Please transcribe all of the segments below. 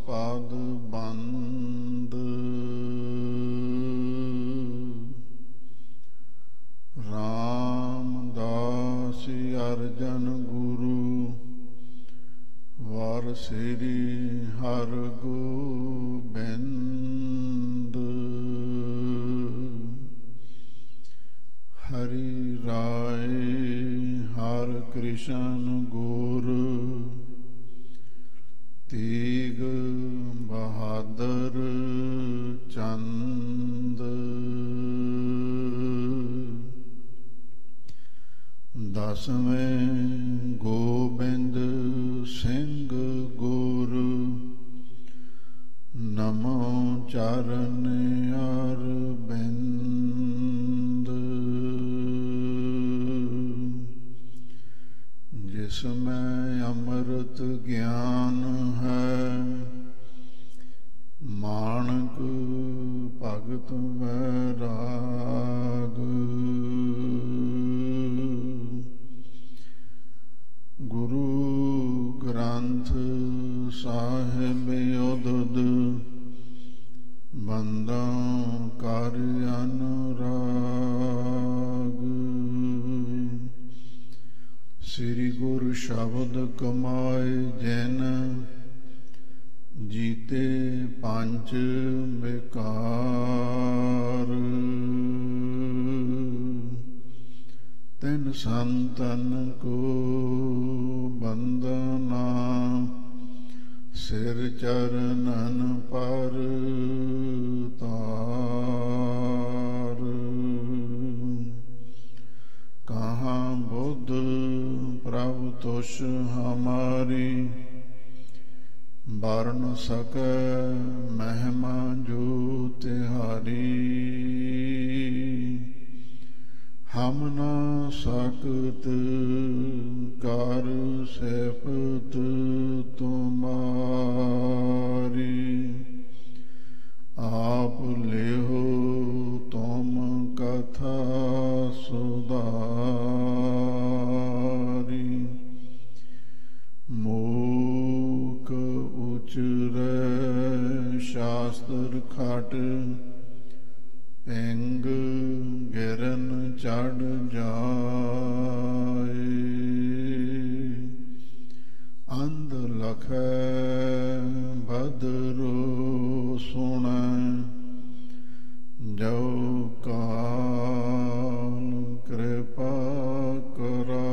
ਪਦ ਬੰਦ ਰਾਮਦਾਸ ਅਰਜਨ ਗੁਰੂ ਵਰ ਸ੍ਰੀ ਹਰ ਗੋਬਿੰਦ ਹਰਿ ਰਾਏ ਹਰ ਕ੍ਰਿਸ਼ਨ ਗੁਰ ਤੇਗ ਬਹਾਦਰ ਚੰਦ ਦਸਵੇਂ ਗੋਬਿੰਦ ਸਿੰਘ ਗੁਰ ਨਮੋ ਚਰਨ ਅਰਬਿੰਦ ਜਿਸਮੈ ਅੰਮ੍ਰਿਤ ਗਿਆਨ ਹੈ ਮਾਣਕ ਭਗਤ ਵੈਰਾਗ ਗੁਰੂ ਗ੍ਰੰਥ ਸਾਹਿਬ ਉਦਦ ਬੰਦਾ ਕਰ ਅਨੁਰਾਗ ਸ੍ਰੀ ਗੁਰੂ ਸ਼ਬਦ ਕਮਾਏ ਜਿਨ ਜੀਤੇ ਪੰਜ ਵਿਕਾਰ ਤਿਨ ਸੰਤਨ ਕੋ ਬੰਦਨਾ ਸਿਰ ਚਰਨਨ ਪਰ ਤਾਰ ਕਹਾਂ ਬੁੱਧ ਪ੍ਰਭ ਤੁਸ਼ ਹਮਾਰੀ ਵਰਨ ਸਕੈ ਮਹਿਮਾ ਜੋ ਤਿਹਾਰੀ ਹਮ ਨਾ ਸਕਤ ਕਰ ਸਿਫਤ ਤੁਮਾਰੀ ਆਪ ਲਿਹੋ ਤੁਮ ਕਥਾ ਸੁਧਾਰੀ ਮੂਕ ਉਚਰੈ ਸ਼ਾਸਤਰ ਖਟ ਪਿੰਗ ਗਿਰਨ ਚੜ ਜਾਏ ਅੰਧ ਲਖੈ ਬਦਰੋ ਸੁਣੈ ਜੋ ਕਾਲ ਕਿਰਪਾ ਕਰਾਏ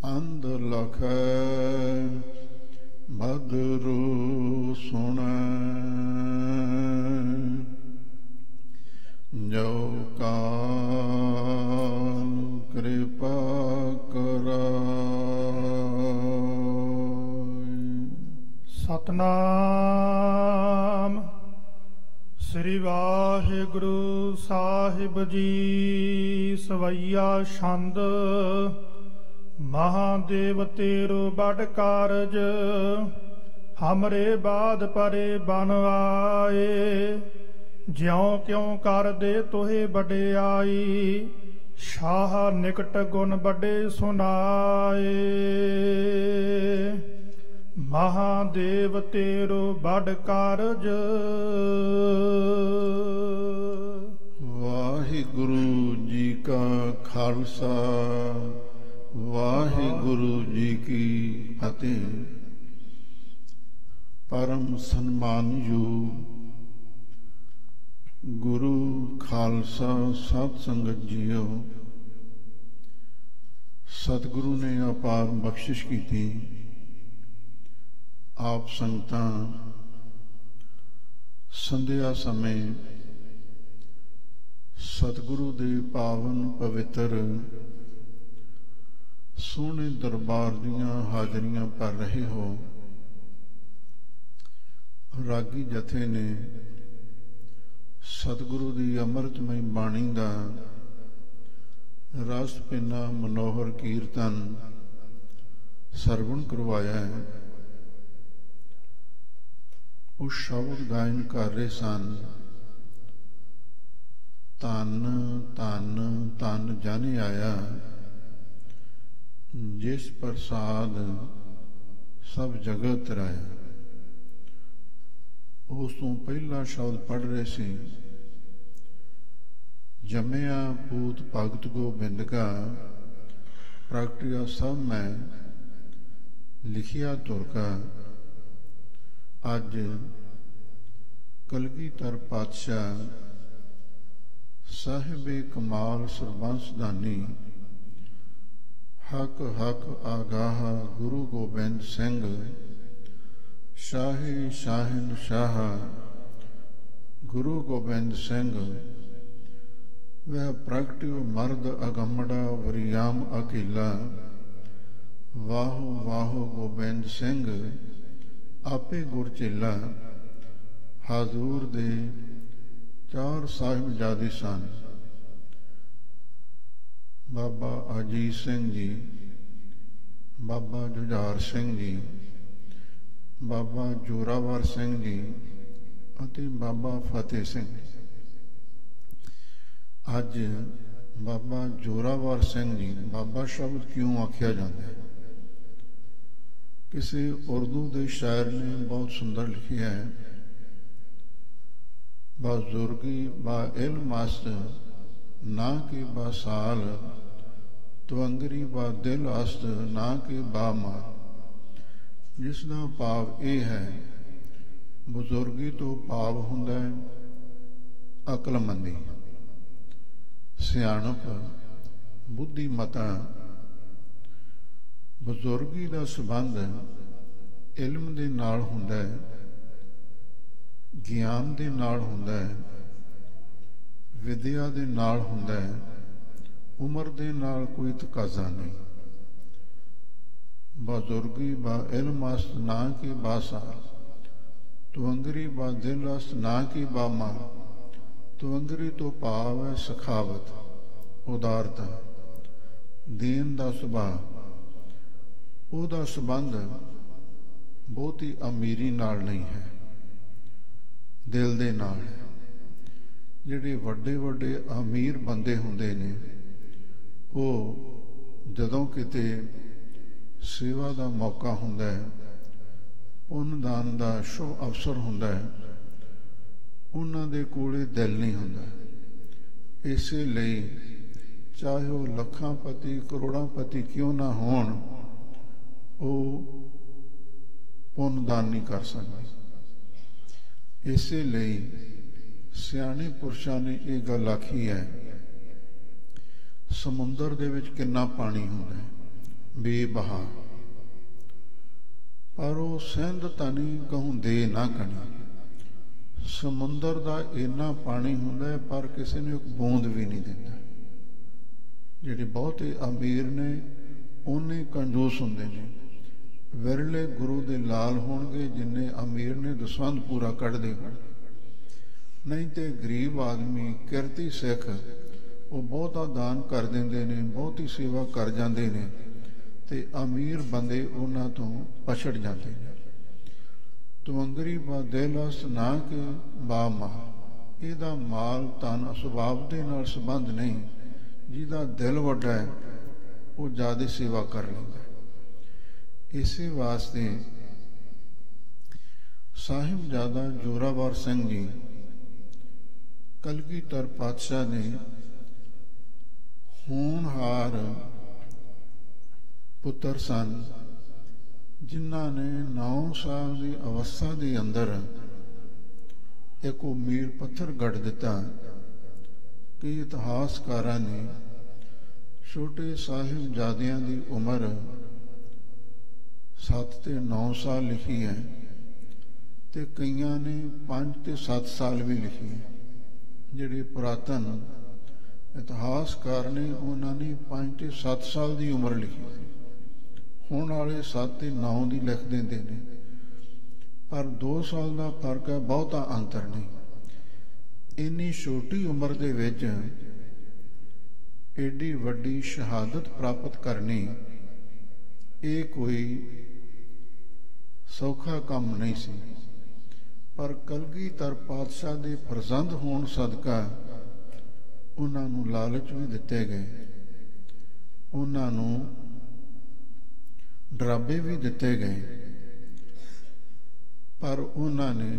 ਅੰਧ ਲਖੈ ਬਦਰੋ ਸੁਣੈ ਜੋ ਕਾਲ ਕਿਰਪਾ ਕਰਾਏ। ਸਤਨਾਮ ਸ੍ਰੀ ਵਾਹਿਗੁਰੂ ਸਾਹਿਬ ਜੀ। ਸਵਈਆ ਛੰਦ ਮਹਾਦੇਵ ਤੇਰੋ ਬੜ ਕਾਰਜ ਹਮਰੇ ਬਾਦ ਪਰੇ ਬਨ ਆਏ ਜਿਉਂ ਕਿਉਂ ਕਰਦੇ ਤੋਹੇ ਵਡਿਆਈ ਸ਼ਾਹ ਨਿਕਟ ਗੁਣ ਵੱਡੇ ਸੁਨਾਏ ਮਹਾਦੇਵ ਤੇਰੋ ਬੜ ਕਾਰਜ। ਵਾਹਿਗੁਰੂ ਜੀ ਕਾ ਖਾਲਸਾ ਵਾਹਿਗੁਰੂ ਜੀ ਕੀ ਫਤਿਹ। ਪਰਮ ਸਨਮਾਨਯੋਗ ਗੁਰੂ ਖਾਲਸਾ ਸਾਧ ਸੰਗਤ ਜੀਓ, ਸਤਿਗੁਰੂ ਨੇ ਅਪਾਰ ਬਖਸ਼ਿਸ਼ ਕੀਤੀ। ਆਪ ਸੰਗਤਾਂ ਸੰਧਿਆ ਸਮੇਂ ਸਤਿਗੁਰੂ ਦੇ ਪਾਵਨ ਪਵਿੱਤਰ ਸੋਹਣੇ ਦਰਬਾਰ ਦੀਆਂ ਹਾਜ਼ਰੀਆਂ ਭਰ ਰਹੇ ਹੋ। ਰਾਗੀ ਜਥੇ ਨੇ ਸਤਿਗੁਰੂ ਦੀ ਅੰਮ੍ਰਿਤਮਈ ਬਾਣੀ ਦਾ ਰਸ ਪਿੰਨਾ ਮਨੋਹਰ ਕੀਰਤਨ ਸਰਵਣ ਕਰਵਾਇਆ ਹੈ। ਉਹ ਸ਼ਬਦ ਗਾਇਨ ਕਰ ਰਹੇ ਸਨ। ਧੰਨ ਧੰਨ ਧੰਨ ਜਨ ਆਇਆ ਜਿਸ ਪ੍ਰਸਾਦ ਸਭ ਜਗਤ ਤਰਾਇਆ। ਉਸ ਤੋਂ ਪਹਿਲਾ ਸ਼ਬਦ ਪੜ੍ਹ ਰਹੇ ਸੀ, ਜੰਮਿਆ ਪੂਤ ਭਗਤ ਗੋਬਿੰਦ ਕਾ, ਪ੍ਰਗਟਿਆ ਸਭ ਮੈਂ ਲਿਖਿਆ ਤੁਰ ਕਾ। ਅੱਜ ਕਲਗੀਧਰ ਪਾਤਸ਼ਾਹ ਸਾਹਿਬੇ ਕਮਾਲ ਸਰਬੰਸ ਦਾਨੀ ਹਕ ਹਕ ਆਗਾਹ ਗੁਰੂ ਗੋਬਿੰਦ ਸਿੰਘ ਸ਼ਾਹੀ ਸ਼ਾਹਿਨ ਸ਼ਾਹ ਗੁਰੂ ਗੋਬਿੰਦ ਸਿੰਘ ਵਹ ਪ੍ਰਗਟਿਓ ਮਰਦ ਅਗੰਮੜਾ ਵਰਿਆਮ ਅਕੀਲਾ। ਵਾਹੋ ਵਾਹੋ ਗੋਬਿੰਦ ਸਿੰਘ ਆਪੇ ਗੁਰ ਚੇਲਾ। ਹਾਜ਼ੂਰ ਦੇ 4 ਸਾਹਿਬਜ਼ਾਦੇ ਸਨ, ਬਾਬਾ ਅਜੀਤ ਸਿੰਘ ਜੀ, ਬਾਬਾ ਜੁਝਾਰ ਸਿੰਘ ਜੀ, ਬਾਬਾ ਜੋਰਾਵਰ ਸਿੰਘ ਜੀ ਅਤੇ ਬਾਬਾ ਫਤਿਹ ਸਿੰਘ। ਅੱਜ ਬਾਬਾ ਜੋਰਾਵਰ ਸਿੰਘ ਜੀ, ਬਾਬਾ ਸ਼ਬਦ ਕਿਉਂ ਆਖਿਆ ਜਾਂਦਾ ਹੈ? ਕਿਸੇ ਉਰਦੂ ਦੇ ਸ਼ਾਇਰ ਨੇ ਬਹੁਤ ਸੁੰਦਰ ਲਿਖਿਆ ਹੈ, ਬਜ਼ੁਰਗੀ ਬਾ ਇਲਮ ਅਸਤ ਨਾ ਕਿ ਬਾਸਾਲ, ਤਵੰਗਰੀ ਬਾ ਦਿਲ ਅਸਤ ਨਾ ਕਿ ਬਾਮਾਲ। ਜਿਸ ਦਾ ਭਾਵ ਇਹ ਹੈ, ਬਜ਼ੁਰਗੀ ਤੋਂ ਭਾਵ ਹੁੰਦਾ ਹੈ ਅਕਲਮੰਦੀ, ਸਿਆਣਪ, ਬੁੱਧੀਮਤਾ। ਬਜ਼ੁਰਗੀ ਦਾ ਸੰਬੰਧ ਇਲਮ ਦੇ ਨਾਲ ਹੁੰਦਾ ਹੈ, ਗਿਆਨ ਦੇ ਨਾਲ ਹੁੰਦਾ ਹੈ, ਵਿਦਿਆ ਦੇ ਨਾਲ ਹੁੰਦਾ ਹੈ। ਉਮਰ ਦੇ ਨਾਲ ਕੋਈ ਤਕਾਜ਼ਾ ਨਹੀਂ। ਬਜ਼ੁਰਗੀ ਬਾ ਇਲਮ ਅਸਤ ਨਾ ਕਿ ਬਾਸਾਲ, ਤਵੰਗਰੀ ਬਾ ਦਿਲ ਅਸਤ ਨਾ ਕਿ ਬਾਮਾਲ। ਤਵੰਗਰੀ ਤੋਂ ਭਾਵ ਹੈ ਸਖਾਵਤ, ਉਦਾਰਤਾ, ਦੇਣ ਦਾ ਸੁਭਾਅ। ਉਹਦਾ ਸੰਬੰਧ ਬਹੁਤੀ ਅਮੀਰੀ ਨਾਲ ਨਹੀਂ ਹੈ, ਦਿਲ ਦੇ ਨਾਲ ਹੈ। ਜਿਹੜੇ ਵੱਡੇ ਵੱਡੇ ਅਮੀਰ ਬੰਦੇ ਹੁੰਦੇ ਨੇ, ਉਹ ਜਦੋਂ ਕਿਤੇ ਸੇਵਾ ਦਾ ਮੌਕਾ ਹੁੰਦਾ ਹੈ, ਪੁੰਨ ਦਾਨ ਦਾ ਸ਼ੁਭ ਅਵਸਰ ਹੁੰਦਾ ਹੈ, ਉਹਨਾਂ ਦੇ ਕੋਲੇ ਦਿਲ ਨਹੀਂ ਹੁੰਦਾ। ਇਸੇ ਲਈ ਚਾਹੇ ਉਹ ਲੱਖਾਂ ਪਤੀ ਕਰੋੜਾਂ ਪਤੀ ਕਿਉਂ ਨਾ ਹੋਣ, ਉਹ ਪੁੰਨ ਦਾਨ ਨਹੀਂ ਕਰ ਸਕਦੇ। ਇਸੇ ਲਈ ਸਿਆਣੇ ਪੁਰਸ਼ਾਂ ਨੇ ਇਹ ਗੱਲ ਆਖੀ ਹੈ, ਸਮੁੰਦਰ ਦੇ ਵਿੱਚ ਕਿੰਨਾ ਪਾਣੀ ਹੁੰਦਾ ਹੈ, ਬੇਬਹਾ, ਪਰ ਉਹ ਸਿੰਧ ਤਨੀ ਕਹੂੰ ਦੇ ਨਾ ਕਣੀ। ਸਮੁੰਦਰ ਦਾ ਇੰਨਾ ਪਾਣੀ ਹੁੰਦਾ ਹੈ, ਪਰ ਕਿਸੇ ਨੂੰ ਇੱਕ ਬੂੰਦ ਵੀ ਨਹੀਂ ਦਿੰਦਾ। ਜਿਹੜੇ ਬਹੁਤੇ ਅਮੀਰ ਨੇ ਉਹਨੇ ਕੰਜੂਸ ਹੁੰਦੇ ਨੇ। ਵਿਰਲੇ ਗੁਰੂ ਦੇ ਲਾਲ ਹੋਣਗੇ ਜਿੰਨੇ ਅਮੀਰ ਨੇ ਦਸਵੰਧ ਪੂਰਾ ਕੱਢਦੇ ਹਨ। ਨਹੀਂ ਤੇ ਗਰੀਬ ਆਦਮੀ, ਕਿਰਤੀ ਸਿੱਖ, ਉਹ ਬਹੁਤਾ ਦਾਨ ਕਰ ਦਿੰਦੇ ਨੇ, ਬਹੁਤੀ ਸੇਵਾ ਕਰ ਜਾਂਦੇ ਨੇ, ਤੇ ਅਮੀਰ ਬੰਦੇ ਉਹਨਾਂ ਤੋਂ ਪਛੜ ਜਾਂਦੇ ਨੇ। ਤਵੰਗਰੀ ਬਾ ਦਿਲ ਅਸਤ ਨਾ ਕਿ ਬਾ ਮਾਲ। ਇਹਦਾ ਮਾਲ ਧਨ ਸੁਭਾਵ ਦੇ ਨਾਲ ਸੰਬੰਧ ਨਹੀਂ। ਜਿਹਦਾ ਦਿਲ ਵੱਡਾ ਹੈ ਉਹ ਜ਼ਿਆਦਾ ਸੇਵਾ ਕਰ ਲੈਂਦਾ। ਇਸੇ ਵਾਸਤੇ ਸਾਹਿਬਜ਼ਾਦਾ ਜੋਰਾਵਰ ਸਿੰਘ ਜੀ ਕਲਗੀਧਰ ਪਾਤਸ਼ਾਹ ਨੇ ਹੋਣਹਾਰ ਪੁੱਤਰ ਸਨ, ਜਿਨ੍ਹਾਂ ਨੇ 9 ਸਾਲ ਦੀ ਅਵਸਥਾ ਦੇ ਅੰਦਰ ਇੱਕ ਉਹ ਮੀਲ ਪੱਥਰ ਗੱਡ ਦਿੱਤਾ ਕਿ ਇਤਿਹਾਸਕਾਰਾਂ ਨੇ ਛੋਟੇ ਸਾਹਿਬਜ਼ਾਦਿਆਂ ਦੀ ਉਮਰ 7 ਤੇ 9 ਸਾਲ ਲਿਖੀ ਹੈ, ਤੇ ਕਈਆਂ ਨੇ 5 ਤੇ 7 ਸਾਲ ਵੀ ਲਿਖੀ ਹੈ। ਜਿਹੜੇ ਪੁਰਾਤਨ ਇਤਿਹਾਸਕਾਰ ਨੇ ਉਹਨਾਂ ਨੇ 5 ਤੇ 7 ਸਾਲ ਦੀ ਉਮਰ ਲਿਖੀ ਸੀ। ਹੁਣ ਵਾਲੇ 7 ਤੇ 9 ਦੀ ਲਿਖ ਦਿੰਦੇ ਨੇ, ਪਰ 2 ਸਾਲ ਦਾ ਫਰਕ ਹੈ, ਬਹੁਤਾ ਅੰਤਰ ਨਹੀਂ। ਇੰਨੀ ਛੋਟੀ ਉਮਰ ਦੇ ਵਿੱਚ ਏਡੀ ਵੱਡੀ ਸ਼ਹਾਦਤ ਪ੍ਰਾਪਤ ਕਰਨੀ, ਇਹ ਕੋਈ ਸੌਖਾ ਕੰਮ ਨਹੀਂ ਸੀ। ਪਰ ਕਲਗੀਧਰ ਪਾਤਸ਼ਾਹ ਦੇ ਫਰਜ਼ੰਦ ਹੋਣ ਸਦਕਾ ਉਹਨਾਂ ਨੂੰ ਲਾਲਚ ਵੀ ਦਿੱਤੇ ਗਏ, ਉਹਨਾਂ ਨੂੰ ਡਰਾਬੇ ਵੀ ਦਿੱਤੇ ਗਏ ਪਰ ਉਹਨਾਂ ਨੇ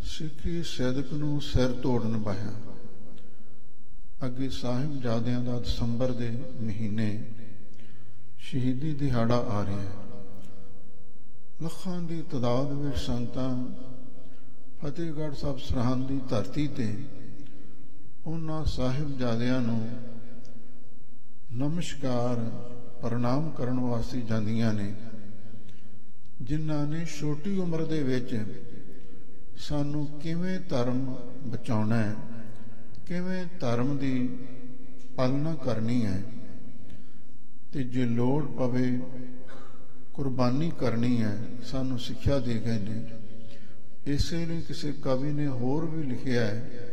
ਸਿੱਖੀ ਸਿਦਕ ਨੂੰ ਸਿਰ ਤੋੜ ਨਿਭਾਇਆ। ਅੱਗੇ ਸਾਹਿਬਜ਼ਾਦਿਆਂ ਦਾ ਦਸੰਬਰ ਦੇ ਮਹੀਨੇ ਸ਼ਹੀਦੀ ਦਿਹਾੜਾ ਆ ਰਿਹਾ ਹੈ। ਲੱਖਾਂ ਦੀ ਤਾਦਾਦ ਵਿੱਚ ਸੰਗਤਾਂ ਫਤਿਹਗੜ੍ਹ ਸਾਹਿਬ ਸਰਹੰਦ ਦੀ ਧਰਤੀ ਤੇ ਉਹਨਾਂ ਸਾਹਿਬਜ਼ਾਦਿਆਂ ਨੂੰ ਨਮਸਕਾਰ ਪ੍ਰਣਾਮ ਕਰਨ ਵਾਸਤੇ ਜਾਂਦੀਆਂ ਨੇ, ਜਿਨ੍ਹਾਂ ਨੇ ਛੋਟੀ ਉਮਰ ਦੇ ਵਿੱਚ ਸਾਨੂੰ ਕਿਵੇਂ ਧਰਮ ਬਚਾਉਣਾ ਹੈ, ਕਿਵੇਂ ਧਰਮ ਦੀ ਪਾਲਣਾ ਕਰਨੀ ਹੈ, ਤੇ ਜੇ ਲੋੜ ਪਵੇ ਕੁਰਬਾਨੀ ਕਰਨੀ ਹੈ, ਸਾਨੂੰ ਸਿੱਖਿਆ ਦੇ ਗਏ ਨੇ। ਇਸੇ ਲਈ ਕਿਸੇ ਕਵੀ ਨੇ ਹੋਰ ਵੀ ਲਿਖਿਆ ਹੈ,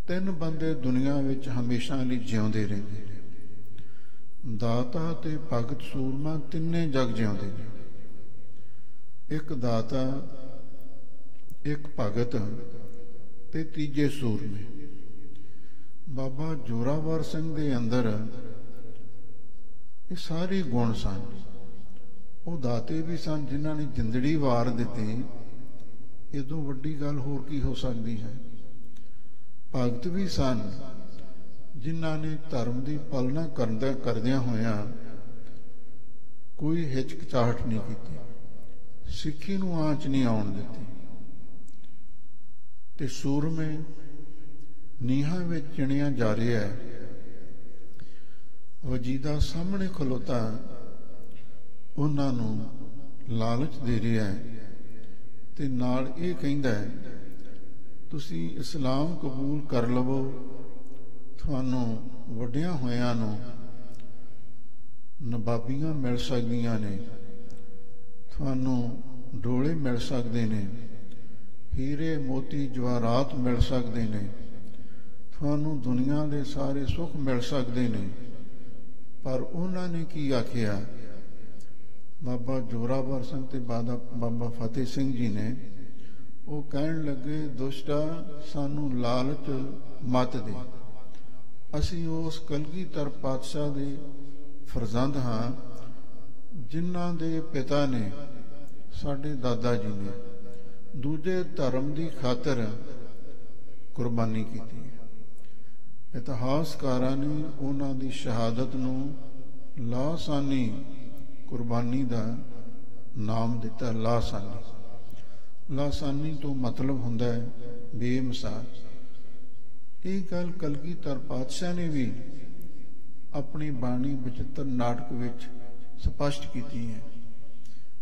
3 ਬੰਦੇ ਦੁਨੀਆ ਵਿੱਚ ਹਮੇਸ਼ਾ ਲਈ ਜਿਉਂਦੇ ਰਹਿੰਦੇ ਨੇ, ਦਾਤਾ ਤੇ ਭਗਤ ਸੂਰਮਾ, ਤਿੰਨੇ ਜਗ ਜਿਉਂਦੇ ਨੇ। ਇੱਕ ਦਾਤਾ, ਇੱਕ ਭਗਤ ਤੇ ਤੀਜੇ ਸੂਰਮੇ। ਬਾਬਾ ਜ਼ੋਰਾਵਰ ਸਿੰਘ ਦੇ ਅੰਦਰ ਇਹ ਸਾਰੇ ਗੁਣ ਸਨ। ਉਹ ਦਾਤੇ ਵੀ ਸਨ ਜਿਨ੍ਹਾਂ ਨੇ ਜਿੰਦੜੀ ਵਾਰ ਦਿੱਤੀ। ਇਦੋਂ ਵੱਡੀ ਗੱਲ ਹੋਰ ਕੀ ਹੋ ਸਕਦੀ ਹੈ। ਭਗਤ ਵੀ ਸਨ ਜਿਨ੍ਹਾਂ ਨੇ ਧਰਮ ਦੀ ਪਾਲਣਾ ਕਰਦਿਆਂ ਹੋਇਆਂ ਕੋਈ ਹਿਚਕਚਾਹਟ ਨਹੀਂ ਕੀਤੀ, ਸਿੱਖੀ ਨੂੰ ਆਂਚ ਨਹੀਂ ਆਉਣ ਦਿੱਤੀ। ਤੇ ਸੂਰਮੇ ਨੀਹਾਂ ਵਿੱਚ ਚਿਣਿਆ ਜਾ ਰਿਹਾ ਹੈ। ਵਜੀਦਾ ਸਾਹਮਣੇ ਖਲੋਤਾ ਉਹਨਾਂ ਨੂੰ ਲਾਲਚ ਦੇ ਰਿਹਾ ਹੈ ਤੇ ਨਾਲ ਇਹ ਕਹਿੰਦਾ ਹੈ, ਤੁਸੀਂ ਇਸਲਾਮ ਕਬੂਲ ਕਰ ਲਵੋ, ਤੁਹਾਨੂੰ ਵੱਡਿਆਂ ਹੋਇਆਂ ਨੂੰ ਨਵਾਬੀਆਂ ਮਿਲ ਸਕਦੀਆਂ ਨੇ, ਤੁਹਾਨੂੰ ਡੋਲੇ ਮਿਲ ਸਕਦੇ ਨੇ, ਹੀਰੇ ਮੋਤੀ ਜਵਾਹਰਾਤ ਮਿਲ ਸਕਦੇ ਨੇ, ਤੁਹਾਨੂੰ ਦੁਨੀਆ ਦੇ ਸਾਰੇ ਸੁੱਖ ਮਿਲ ਸਕਦੇ ਨੇ। ਪਰ ਉਹਨਾਂ ਨੇ ਕੀ ਆਖਿਆ? ਬਾਬਾ ਜ਼ੋਰਾਵਰ ਸਿੰਘ ਤੇ ਬਾਬਾ ਫਤਿਹ ਸਿੰਘ ਜੀ ਨੇ ਉਹ ਕਹਿਣ ਲੱਗੇ, ਦੁਸ਼ਟਾ ਸਾਨੂੰ ਲਾਲਚ ਮਤ ਦੇ, ਅਸੀਂ ਉਸ ਕਲਗੀਧਰ ਪਾਤਸ਼ਾਹ ਦੇ ਫਰਜ਼ੰਦ ਹਾਂ ਜਿਨ੍ਹਾਂ ਦੇ ਪਿਤਾ ਨੇ, ਸਾਡੇ ਦਾਦਾ ਜੀ ਨੇ ਦੂਜੇ ਧਰਮ ਦੀ ਖਾਤਰ ਕੁਰਬਾਨੀ ਕੀਤੀ ਹੈ। ਇਤਿਹਾਸਕਾਰਾਂ ਨੇ ਉਹਨਾਂ ਦੀ ਸ਼ਹਾਦਤ ਨੂੰ ਲਾਸਾਨੀ ਕੁਰਬਾਨੀ ਦਾ ਨਾਮ ਦਿੱਤਾ। ਲਾਸਾਨੀ ਤੋਂ ਮਤਲਬ ਹੁੰਦਾ ਹੈ ਬੇਮਿਸਾਲ। ਇਹ ਗੱਲ ਕਲਗੀਧਰ ਪਾਤਸ਼ਾਹ ਨੇ ਵੀ ਆਪਣੀ ਬਾਣੀ ਬਚਿੱਤਰ ਨਾਟਕ ਵਿੱਚ ਸਪਸ਼ਟ ਕੀਤੀ ਹੈ।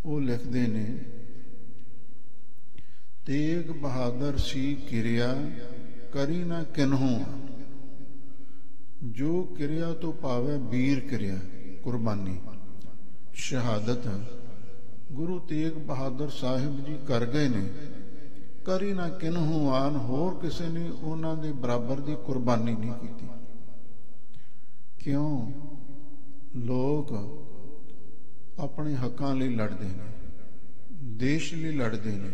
ਉਹ ਲਿਖਦੇ ਨੇ, ਤੇਗ ਬਹਾਦਰ ਸੀ ਕਿਰਿਆ ਕਰੀ ਨਾ ਕਿਨਹੂ, ਜੋ ਕਿਰਿਆ ਤੋਂ ਭਾਵੇਂ ਵੀਰ ਕਿਰਿਆ ਕੁਰਬਾਨੀ। ਸ਼ਹਾਦਤ ਗੁਰੂ ਤੇਗ ਬਹਾਦਰ ਸਾਹਿਬ ਜੀ ਕਰ ਗਏ ਨੇ, ਕਰੀ ਨਾ ਕਿਨਹੂ ਆਨ, ਹੋਰ ਕਿਸੇ ਨੇ ਉਹਨਾਂ ਦੇ ਬਰਾਬਰ ਦੀ ਕੁਰਬਾਨੀ ਨਹੀਂ ਕੀਤੀ। ਕਿਉਂ? ਲੋਕ ਆਪਣੇ ਹੱਕਾਂ ਲਈ ਲੜਦੇ ਨੇ, ਦੇਸ਼ ਲਈ ਲੜਦੇ ਨੇ,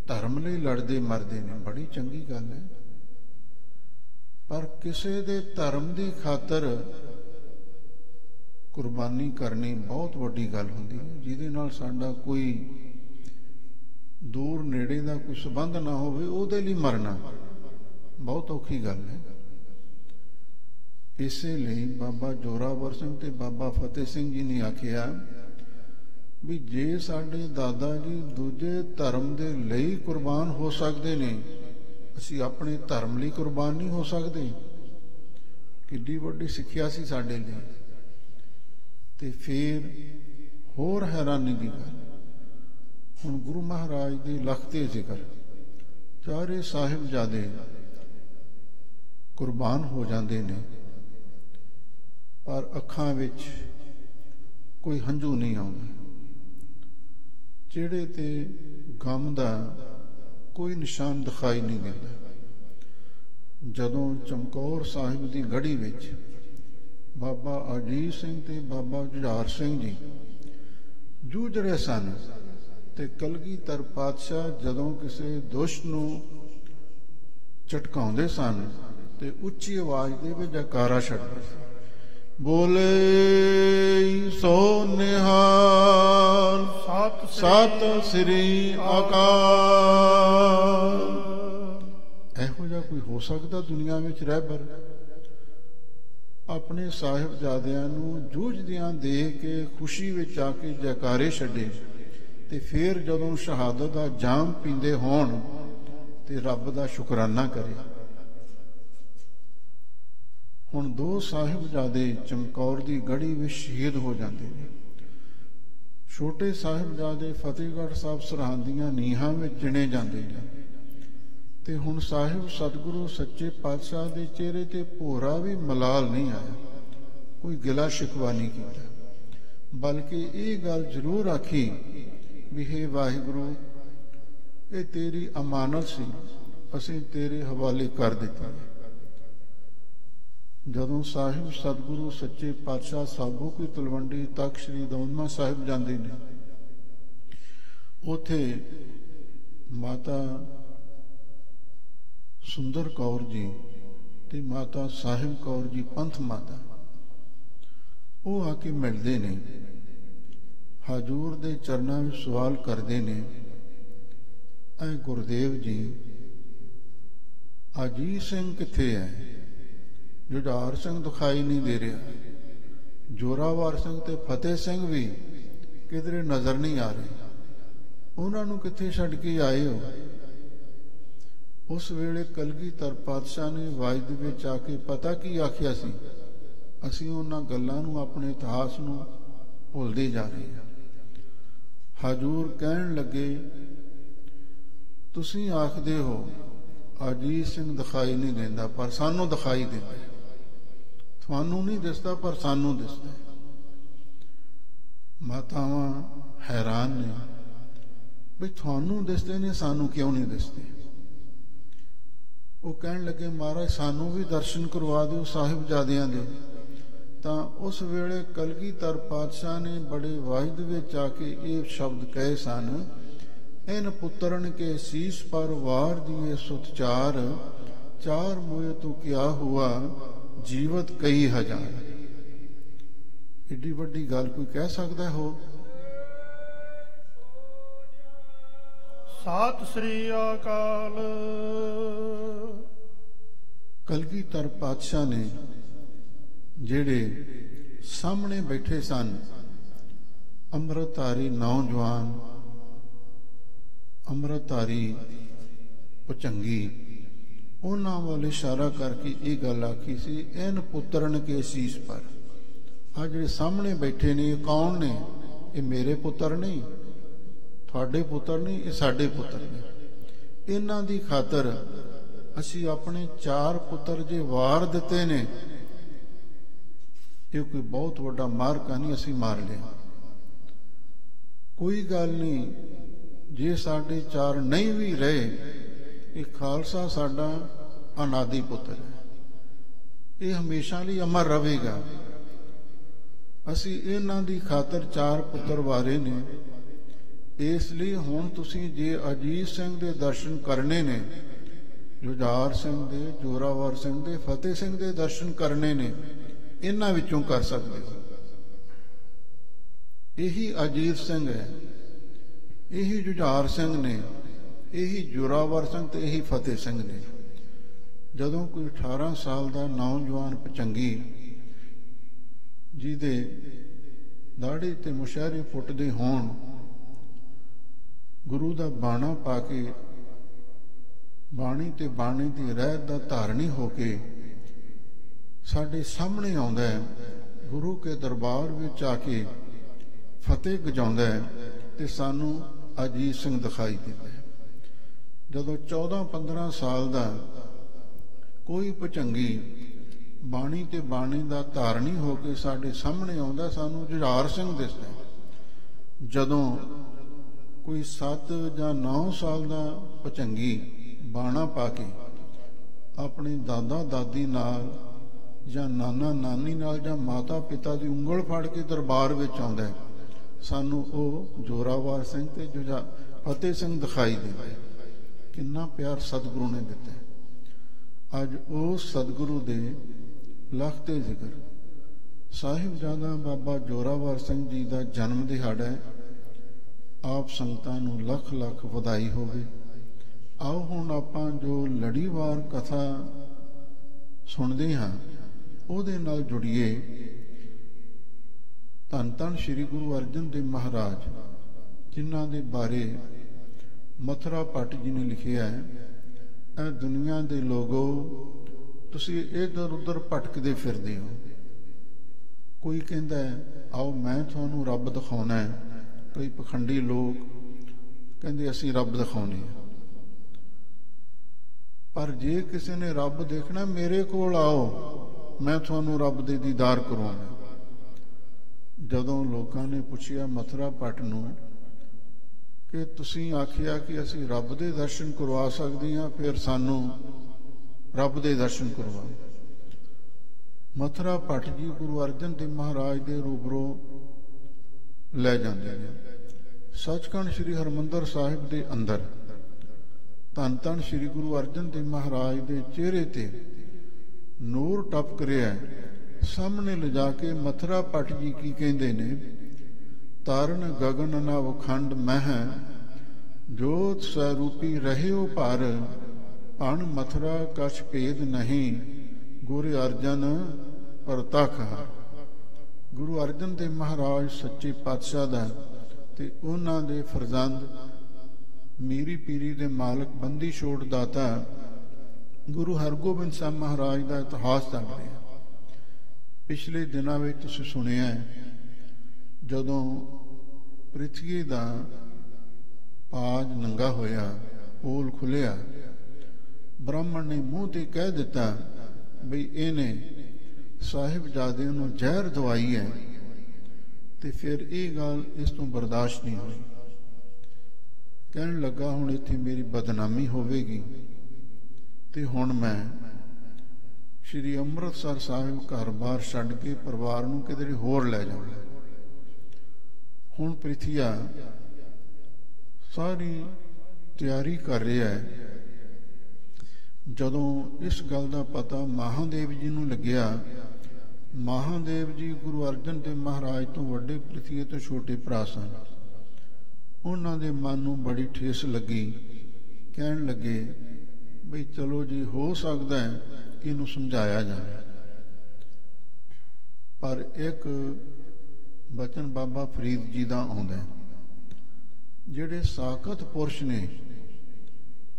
ਧਰਮ ਲਈ ਲੜਦੇ ਮਰਦੇ ਨੇ, ਬੜੀ ਚੰਗੀ ਗੱਲ ਹੈ। ਪਰ ਕਿਸੇ ਦੇ ਧਰਮ ਦੀ ਖਾਤਰ ਕੁਰਬਾਨੀ ਕਰਨੀ ਬਹੁਤ ਵੱਡੀ ਗੱਲ ਹੁੰਦੀ ਹੈ, ਜਿਹਦੇ ਨਾਲ ਸਾਡਾ ਕੋਈ ਦੂਰ ਨੇੜੇ ਦਾ ਕੋਈ ਸੰਬੰਧ ਨਾ ਹੋਵੇ, ਉਹਦੇ ਲਈ ਮਰਨਾ ਬਹੁਤ ਔਖੀ ਗੱਲ ਹੈ। ਇਸੇ ਲਈ ਬਾਬਾ ਜ਼ੋਰਾਵਰ ਸਿੰਘ ਤੇ ਬਾਬਾ ਫਤਿਹ ਸਿੰਘ ਜੀ ਨੇ ਆਖਿਆ ਵੀ ਜੇ ਸਾਡੇ ਦਾਦਾ ਜੀ ਦੂਜੇ ਧਰਮ ਦੇ ਲਈ ਕੁਰਬਾਨ ਹੋ ਸਕਦੇ ਨੇ, ਅਸੀਂ ਆਪਣੇ ਧਰਮ ਲਈ ਕੁਰਬਾਨ ਨਹੀਂ ਹੋ ਸਕਦੇ। ਕਿੱਡੀ ਵੱਡੀ ਸਿੱਖਿਆ ਸੀ ਸਾਡੇ ਲਈ। ਤੇ ਫਿਰ ਹੋਰ ਹੈਰਾਨੀ ਦੀ ਗੱਲ, ਹੁਣ ਗੁਰੂ ਮਹਾਰਾਜ ਦੇ ਲਖਤੇ ਜ਼ਿਕਰ, ਚਾਰੇ ਸਾਹਿਬਜ਼ਾਦੇ ਕੁਰਬਾਨ ਹੋ ਜਾਂਦੇ ਨੇ, ਪਰ ਅੱਖਾਂ ਵਿੱਚ ਕੋਈ ਹੰਝੂ ਨਹੀਂ ਆਉਂਦਾ, ਚਿਹਰੇ ਤੇ ਗਮ ਦਾ ਕੋਈ ਨਿਸ਼ਾਨ ਦਿਖਾਈ ਨਹੀਂ ਦਿੰਦਾ। ਜਦੋਂ ਚਮਕੌਰ ਸਾਹਿਬ ਦੀ ਗੜ੍ਹੀ ਵਿੱਚ ਬਾਬਾ ਅਜੀਤ ਸਿੰਘ ਤੇ ਬਾਬਾ ਜੁਝਾਰ ਸਿੰਘ ਜੀ ਜੂਝ ਰਹੇ ਸਨ, ਤੇ ਕਲਗੀਧਰ ਪਾਤਸ਼ਾਹ ਜਦੋਂ ਕਿਸੇ ਦੁਸ਼ਟ ਨੂੰ ਝਟਕਾਉਂਦੇ ਸਨ ਤੇ ਉੱਚੀ ਆਵਾਜ਼ ਦੇ ਵਿੱਚ ਜੈਕਾਰਾ ਛੱਡਦੇ ਸੀ, ਬੋਲੇ ਸੋ ਨਿਹਾਲ। ਸਤਿ ਸ੍ਰੀ ਅਕਾਲ। ਇਹੋ ਜਿਹਾ ਕੋਈ ਹੋ ਸਕਦਾ ਦੁਨੀਆ ਵਿੱਚ ਰਹਿਬਰ? ਆਪਣੇ ਸਾਹਿਬਜ਼ਾਦਿਆਂ ਨੂੰ ਜੂਝਦਿਆਂ ਦੇਖ ਕੇ ਖੁਸ਼ੀ ਵਿੱਚ ਆ ਕੇ ਜੈਕਾਰੇ ਛੱਡੇ ਤੇ ਫਿਰ ਜਦੋਂ ਸ਼ਹਾਦਤ ਦਾ ਜਾਮ ਪੀਂਦੇ ਹੋਣ ਤੇ ਰੱਬ ਦਾ ਸ਼ੁਕਰਾਨਾ ਕਰੇ। ਹੁਣ 2 ਸਾਹਿਬਜ਼ਾਦੇ ਚਮਕੌਰ ਦੀ ਗੜੀ ਵਿੱਚ ਸ਼ਹੀਦ ਹੋ ਜਾਂਦੇ ਨੇ। ਛੋਟੇ ਸਾਹਿਬਜ਼ਾਦੇ ਫਤਿਹਗੜ੍ਹ ਸਾਹਿਬ ਸਰਹੰਦ ਦੀਆਂ ਨੀਹਾਂ ਵਿੱਚ ਚਿਣੇ ਜਾਂਦੇ ਨੇ ਤੇ ਹੁਣ ਸਾਹਿਬ ਸਤਿਗੁਰੂ ਸੱਚੇ ਪਾਤਸ਼ਾਹ ਦੇ ਚਿਹਰੇ ਤੇ ਭੋਰਾ ਵੀ ਮਲਾਲ ਨਹੀਂ ਆਇਆ, ਕੋਈ ਗਿਲਾ ਸ਼ਿਕਵਾ ਨਹੀਂ ਕੀਤਾ, ਬਲਕਿ ਇਹ ਗੱਲ ਜ਼ਰੂਰ ਆਖੀ ਵੀ ਹੇ ਵਾਹਿਗੁਰੂ, ਇਹ ਤੇਰੀ ਅਮਾਨਤ ਸੀ, ਅਸੀਂ ਤੇਰੇ ਹਵਾਲੇ ਕਰ ਦਿੱਤੀ। ਜਦੋਂ ਸਾਹਿਬ ਸਤਿਗੁਰੂ ਸੱਚੇ ਪਾਤਸ਼ਾਹ ਸਾਬੋ ਕੀ ਤਲਵੰਡੀ ਤੱਕ ਸ੍ਰੀ ਦਮਦਮਾ ਸਾਹਿਬ ਜਾਂਦੇ ਨੇ, ਉੱਥੇ ਮਾਤਾ ਸੁੰਦਰ ਕੌਰ ਜੀ ਤੇ ਮਾਤਾ ਸਾਹਿਬ ਕੌਰ ਜੀ ਪੰਥ ਮਾਤਾ, ਉਹ ਆ ਕੇ ਮਿਲਦੇ ਨੇ, ਹਜ਼ੂਰ ਦੇ ਚਰਨਾਂ ਵਿੱਚ ਸਵਾਲ ਕਰਦੇ ਨੇ, ਐ ਗੁਰਦੇਵ ਜੀ, ਅਜੀਤ ਸਿੰਘ ਕਿੱਥੇ ਹੈ? ਜੁਝਾਰ ਸਿੰਘ ਦਿਖਾਈ ਨਹੀਂ ਦੇ ਰਿਹਾ, ਜੋਰਾਵਰ ਸਿੰਘ ਤੇ ਫਤਿਹ ਸਿੰਘ ਵੀ ਕਿਧਰੇ ਨਜ਼ਰ ਨਹੀਂ ਆ ਰਹੇ, ਉਹਨਾਂ ਨੂੰ ਕਿੱਥੇ ਛੱਡ ਕੇ ਆਏ ਹੋ? ਉਸ ਵੇਲੇ ਕਲਗੀਧਰ ਪਾਤਸ਼ਾਹ ਨੇ ਵਾਇਦ ਵਿੱਚ ਆ ਕੇ ਪਤਾ ਕੀ ਆਖਿਆ ਸੀ? ਅਸੀਂ ਉਹਨਾਂ ਗੱਲਾਂ ਨੂੰ, ਆਪਣੇ ਇਤਿਹਾਸ ਨੂੰ ਭੁੱਲਦੇ ਜਾ ਰਹੇ ਹਾਂ। ਹਜ਼ੂਰ ਕਹਿਣ ਲੱਗੇ, ਤੁਸੀਂ ਆਖਦੇ ਹੋ ਅਜੀਤ ਸਿੰਘ ਦਿਖਾਈ ਨਹੀਂ ਦਿੰਦਾ, ਪਰ ਸਾਨੂੰ ਦਿਖਾਈ ਦਿੰਦਾ, ਤੁਹਾਨੂੰ ਨਹੀਂ ਦਿਸਦਾ ਪਰ ਸਾਨੂੰ ਦਿਸਦਾ। ਮਾਤਾਵਾਂ ਹੈਰਾਨ ਨੇ ਵੀ ਤੁਹਾਨੂੰ ਦਿਸਦੇ ਨੇ, ਸਾਨੂੰ ਕਿਉਂ ਨਹੀਂ ਦਿਸਦੇ? ਉਹ ਕਹਿਣ ਲੱਗੇ, ਮਹਾਰਾਜ ਸਾਨੂੰ ਵੀ ਦਰਸ਼ਨ ਕਰਵਾ ਦਿਓ ਸਾਹਿਬਜ਼ਾਦਿਆਂ ਦੇ। ਤਾਂ ਉਸ ਵੇਲੇ ਕਲਗੀਧਰ ਪਾਤਸ਼ਾਹ ਨੇ ਬੜੇ ਵਾਹਿਦ ਵਿੱਚ ਆ ਕੇ ਇਹ ਸ਼ਬਦ ਕਹੇ ਸਨ, ਇਨ ਪੁੱਤਰਨ ਕੇ ਸੀਸ ਪਰ ਵਾਰ ਦੀਏ ਸੁਤ ਚਾਰ, ਚਾਰ ਮੋਏ ਤੂੰ ਕਿਆ ਹੁਆ ਜੀਵਤ ਕਈ ਹਜ਼ਾਰ। ਏਡੀ ਵੱਡੀ ਗੱਲ ਕੋਈ ਕਹਿ ਸਕਦਾ ਹੋ? ਸਤਿ ਸ੍ਰੀ ਅਕਾਲ। ਕਲਗੀਧਰ ਪਾਤਸ਼ਾਹ ਨੇ ਜਿਹੜੇ ਸਾਹਮਣੇ ਬੈਠੇ ਸਨ ਅੰਮ੍ਰਿਤਧਾਰੀ ਨੌਜਵਾਨ, ਅੰਮ੍ਰਿਤਧਾਰੀ ਭੁਜੰਗੀ, ਉਹਨਾਂ ਵੱਲ ਇਸ਼ਾਰਾ ਕਰਕੇ ਇਹ ਗੱਲ ਆਖੀ ਸੀ, ਇਨ ਪੁੱਤਰਨ ਕੇ ਸੀਸ ਪਰ। ਆ ਜਿਹੜੇ ਸਾਹਮਣੇ ਬੈਠੇ ਨੇ, ਇਹ ਕੌਣ ਨੇ? ਇਹ ਮੇਰੇ ਪੁੱਤਰ ਨਹੀਂ, ਤੁਹਾਡੇ ਪੁੱਤਰ ਨਹੀਂ, ਇਹ ਸਾਡੇ ਪੁੱਤਰ ਨੇ। ਇਹਨਾਂ ਦੀ ਖਾਤਰ ਅਸੀਂ ਆਪਣੇ 4 ਪੁੱਤਰ ਜੇ ਵਾਰ ਦਿੱਤੇ ਨੇ, ਇਹ ਕੋਈ ਬਹੁਤ ਵੱਡਾ ਮਾਰਕਾ ਨਹੀਂ, ਅਸੀਂ ਮਾਰ ਲਿਆ। ਕੋਈ ਗੱਲ ਨਹੀਂ, ਜੇ ਸਾਡੇ 4 ਨਹੀਂ ਵੀ ਰਹੇ, ਇਹ ਖਾਲਸਾ ਸਾਡਾ ਅਨਾਦਿ ਪੁੱਤਰ ਹੈ, ਇਹ ਹਮੇਸ਼ਾ ਲਈ ਅਮਰ ਰਹੇਗਾ। ਅਸੀਂ ਇਹਨਾਂ ਦੀ ਖਾਤਰ 4 ਪੁੱਤਰ ਵਾਰੇ ਨੇ। ਇਸ ਲਈ ਹੁਣ ਤੁਸੀਂ ਜੇ ਅਜੀਤ ਸਿੰਘ ਦੇ ਦਰਸ਼ਨ ਕਰਨੇ ਨੇ, ਜੁਝਾਰ ਸਿੰਘ ਦੇ, ਜੋਰਾਵਰ ਸਿੰਘ ਦੇ, ਫਤਿਹ ਸਿੰਘ ਦੇ ਦਰਸ਼ਨ ਕਰਨੇ ਨੇ, ਇਹਨਾਂ ਵਿੱਚੋਂ ਕਰ ਸਕਦੇ ਹੋ। ਇਹੀ ਅਜੀਤ ਸਿੰਘ ਹੈ, ਇਹੀ ਜੁਝਾਰ ਸਿੰਘ ਨੇ, ਇਹੀ ਜੋਰਾਵਰ ਸਿੰਘ ਤੇ ਇਹੀ ਫਤਿਹ ਸਿੰਘ ਨੇ। ਜਦੋਂ ਕੋਈ 18 ਸਾਲ ਦਾ ਨੌਜਵਾਨ ਭੁਜੰਗੀ ਜਿਹਦੇ ਦਾੜੀ ਤੇ ਮੁਸ਼ਹਿਰੇ ਫੁੱਟਦੇ ਹੋਣ, ਗੁਰੂ ਦਾ ਬਾਣਾ ਪਾ ਕੇ, ਬਾਣੀ ਤੇ ਬਾਣੀ ਦੀ ਰਹਿਤ ਦਾ ਧਾਰਨੀ ਹੋ ਕੇ ਸਾਡੇ ਸਾਹਮਣੇ ਆਉਂਦਾ ਹੈ, ਗੁਰੂ ਕੇ ਦਰਬਾਰ ਵਿੱਚ ਆ ਕੇ ਫਤਿਹ ਗਜਾਉਂਦਾ ਹੈ ਤੇ ਸਾਨੂੰ ਅਜੀਤ ਸਿੰਘ ਦਿਖਾਈ ਦਿੰਦਾ ਹੈ। ਜਦੋਂ 14-15 ਸਾਲ ਦਾ ਕੋਈ ਭੁਜੰਗੀ ਬਾਣੀ ਤੇ ਬਾਣੀ ਦਾ ਧਾਰਨੀ ਹੋ ਕੇ ਸਾਡੇ ਸਾਹਮਣੇ ਆਉਂਦਾ, ਸਾਨੂੰ ਜੁਝਾਰ ਸਿੰਘ ਦਿਸਦਾ। ਜਦੋਂ ਕੋਈ 7 ਜਾਂ 9 ਸਾਲ ਦਾ ਭੁਜੰਗੀ ਬਾਣਾ ਪਾ ਕੇ ਆਪਣੇ ਦਾਦਾ ਦਾਦੀ ਨਾਲ ਜਾਂ ਨਾਨਾ ਨਾਨੀ ਨਾਲ ਜਾਂ ਮਾਤਾ ਪਿਤਾ ਦੀ ਉਂਗਲ ਫੜ ਕੇ ਦਰਬਾਰ ਵਿੱਚ ਆਉਂਦਾ ਹੈ, ਸਾਨੂੰ ਉਹ ਜੋਰਾਵਰ ਸਿੰਘ ਤੇ ਫਤਿਹ ਸਿੰਘ ਦਿਖਾਈ ਦਿੰਦਾ ਹੈ। ਕਿੰਨਾ ਪਿਆਰ ਸਤਿਗੁਰੂ ਨੇ ਦਿੱਤਾ। ਅੱਜ ਉਸ ਸਤਿਗੁਰੂ ਦੇ ਲੱਖ ਤੇ ਜ਼ਿਕਰ ਸਾਹਿਬਜ਼ਾਦਾ ਬਾਬਾ ਜੋਰਾਵਰ ਸਿੰਘ ਜੀ ਦਾ ਜਨਮ ਦਿਹਾੜਾ ਹੈ ਆਪ ਸੰਗਤਾਂ ਨੂੰ ਲੱਖ ਲੱਖ ਵਧਾਈ ਹੋਵੇ। ਆਓ ਹੁਣ ਆਪਾਂ ਜੋ ਲੜੀਵਾਰ ਕਥਾ ਸੁਣਦੇ ਹਾਂ ਉਹਦੇ ਨਾਲ ਜੁੜੀਏ। ਧੰਨ ਧੰਨ ਸ੍ਰੀ ਗੁਰੂ ਅਰਜਨ ਦੇਵ ਮਹਾਰਾਜ, ਜਿਨ੍ਹਾਂ ਦੇ ਬਾਰੇ ਮਥੁਰਾ ਭੱਟ ਜੀ ਨੇ ਲਿਖਿਆ ਹੈ, ਇਹ ਦੁਨੀਆ ਦੇ ਲੋਗੋ ਤੁਸੀਂ ਇੱਧਰ ਉੱਧਰ ਭਟਕਦੇ ਫਿਰਦੇ ਹੋ। ਕੋਈ ਕਹਿੰਦਾ ਆਓ ਮੈਂ ਤੁਹਾਨੂੰ ਰੱਬ ਦਿਖਾਉਣਾ ਹੈ, ਕਈ ਪਖੰਡੀ ਲੋਕ ਕਹਿੰਦੇ ਅਸੀਂ ਰੱਬ ਦਿਖਾਉਣੇ ਆ। ਪਰ ਜੇ ਕਿਸੇ ਨੇ ਰੱਬ ਦੇਖਣਾ, ਮੇਰੇ ਕੋਲ ਆਓ, ਮੈਂ ਤੁਹਾਨੂੰ ਰੱਬ ਦੇ ਦੀਦਾਰ ਕਰਵਾਉਣਾ। ਜਦੋਂ ਲੋਕਾਂ ਨੇ ਪੁੱਛਿਆ ਮਥੁਰਾ ਭੱਟ ਨੂੰ ਕਿ ਤੁਸੀਂ ਆਖਿਆ ਕਿ ਅਸੀਂ ਰੱਬ ਦੇ ਦਰਸ਼ਨ ਕਰਵਾ ਸਕਦੇ ਹਾਂ, ਫਿਰ ਸਾਨੂੰ ਰੱਬ ਦੇ ਦਰਸ਼ਨ ਕਰਵਾਓ। ਮਥੁਰਾ ਭੱਟ ਜੀ ਗੁਰੂ ਅਰਜਨ ਦੇਵ ਮਹਾਰਾਜ ਦੇ ਰੂਬਰੋ ਲੈ ਜਾਂਦੇ ਨੇ ਸੱਚਖੰਡ ਸ੍ਰੀ ਹਰਿਮੰਦਰ ਸਾਹਿਬ ਦੇ ਅੰਦਰ। ਧੰਨ ਧੰਨ ਸ੍ਰੀ ਗੁਰੂ ਅਰਜਨ ਦੇਵ ਮਹਾਰਾਜ ਦੇ ਚਿਹਰੇ ਤੇ ਨੂਰ ਟਪਕ ਰਿਹਾ। ਸਾਹਮਣੇ ਲਿਜਾ ਕੇ ਮਥੁਰਾ ਭੱਟ ਜੀ ਕੀ ਕਹਿੰਦੇ ਨੇ, ਤਾਰਨ ਗਗਨ ਨਾ ਵਖੰਡ ਮਹਿ, ਜੋਤ ਸਰੂਪੀ ਰਹਿਓ ਭਰ, ਅਣ ਮਥੁਰਾ ਕਛ ਭੇਦ ਨਹੀਂ, ਗੁਰੂ ਅਰਜਨ ਪ੍ਰਤੱਖ। ਗੁਰੂ ਅਰਜਨ ਦੇਵ ਮਹਾਰਾਜ ਸੱਚੇ ਪਾਤਸ਼ਾਹ ਦਾ ਤੇ ਉਹਨਾਂ ਦੇ ਫਰਜ਼ੰਦ ਮੀਰੀ ਪੀਰੀ ਦੇ ਮਾਲਕ ਬੰਦੀ ਛੋੜ ਦਾਤਾ ਗੁਰੂ ਹਰਗੋਬਿੰਦ ਸਾਹਿਬ ਮਹਾਰਾਜ ਦਾ ਇਤਿਹਾਸ ਚੱਲ ਰਿਹਾ। ਪਿਛਲੇ ਦਿਨਾਂ ਵਿੱਚ ਤੁਸੀਂ ਸੁਣਿਆ ਜਦੋਂ ਪ੍ਰਿਥਵੀ ਦਾ ਪਾਜ ਨੰਗਾ ਹੋਇਆ, ਪੋਲ ਖੁੱਲਿਆ, ਬ੍ਰਾਹਮਣ ਨੇ ਮੂੰਹ ਤੇ ਕਹਿ ਦਿੱਤਾ ਬਈ ਇਹਨੇ ਸਾਹਿਬਜ਼ਾਦੇ ਨੂੰ ਜ਼ਹਿਰ ਦਵਾਈ ਹੈ। ਤੇ ਫਿਰ ਇਹ ਗੱਲ ਇਸ ਤੋਂ ਬਰਦਾਸ਼ਤ ਨਹੀਂ ਹੋਈ। ਕਹਿਣ ਲੱਗਾ ਹੁਣ ਇੱਥੇ ਮੇਰੀ ਬਦਨਾਮੀ ਹੋਵੇਗੀ ਤੇ ਹੁਣ ਮੈਂ ਸ਼੍ਰੀ ਅੰਮ੍ਰਿਤਸਰ ਸਾਹਿਬ ਘਰ-ਬਾਰ ਛੱਡ ਕੇ ਪਰਿਵਾਰ ਨੂੰ ਕਿਧਰੇ ਹੋਰ ਲੈ ਜਾਵਾਂ। ਹੁਣ ਪ੍ਰਿਥੀਆ ਸਾਰੀ ਤਿਆਰੀ ਕਰ ਰਿਹਾ ਹੈ। ਜਦੋਂ ਇਸ ਗੱਲ ਦਾ ਪਤਾ ਮਹਾਦੇਵ ਜੀ ਨੂੰ ਲੱਗਿਆ, ਮਹਾਦੇਵ ਜੀ ਗੁਰੂ ਅਰਜਨ ਦੇਵ ਮਹਾਰਾਜ ਤੋਂ ਵੱਡੇ ਪ੍ਰਿਥੀਏ ਤੋਂ ਛੋਟੇ ਭਰਾ ਸਨ। ਉਹਨਾਂ ਦੇ ਮਨ ਨੂੰ ਬੜੀ ਠੇਸ ਲੱਗੀ। ਕਹਿਣ ਲੱਗੇ ਬਈ ਚਲੋ ਜੀ, ਹੋ ਸਕਦਾ ਹੈ ਇਹਨੂੰ ਸਮਝਾਇਆ ਜਾਵੇ। ਪਰ ਇੱਕ ਬਚਨ ਬਾਬਾ ਫਰੀਦ ਜੀ ਦਾ ਆਉਂਦਾ, ਜਿਹੜੇ ਸਾਖਤ ਪੁਰਸ਼ ਨੇ,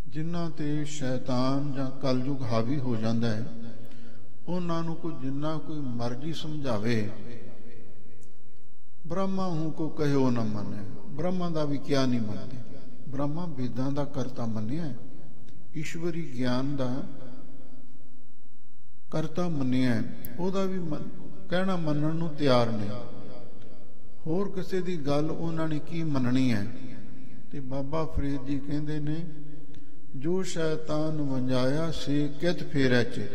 ਜਿਨ੍ਹਾਂ ਤੇ ਸ਼ੈਤਾਨ ਜਾਂ ਕਲਯੁਗ ਹਾਵੀ ਹੋ ਜਾਂਦਾ ਹੈ, ਉਹਨਾਂ ਨੂੰ ਕੋਈ ਜਿੰਨਾ ਕੋਈ ਮਰਜ਼ੀ ਸਮਝਾਵੇ, ਬ੍ਰਹਮਾ ਹੂੰ ਕੋ ਕਹਿਓ ਨਾ ਮੰਨੇ। ਬ੍ਰਹਮਾ ਦਾ ਵੀ ਕਿਆ ਨਹੀਂ ਮੰਨਦੇ। ਬ੍ਰਹਮਾ ਵੇਦਾਂ ਦਾ ਕਰਤਾ ਮੰਨਿਆ, ਈਸ਼ਵਰੀ ਗਿਆਨ ਦਾ ਕਰਤਾ ਮੰਨਿਆ, ਉਹਦਾ ਵੀ ਕਹਿਣਾ ਮੰਨਣ ਨੂੰ ਤਿਆਰ ਨਹੀਂ। ਹੋਰ ਕਿਸੇ ਦੀ ਗੱਲ ਉਹਨਾਂ ਨੇ ਕੀ ਮੰਨਣੀ ਹੈ। ਤੇ ਬਾਬਾ ਫਰੀਦ ਜੀ ਕਹਿੰਦੇ ਨੇ, ਜੋ ਸ਼ੈਤਾਨ ਵੰਜਾਇਆ ਸੇ ਕਿਤ ਫੇਰੈ ਚਿਤ।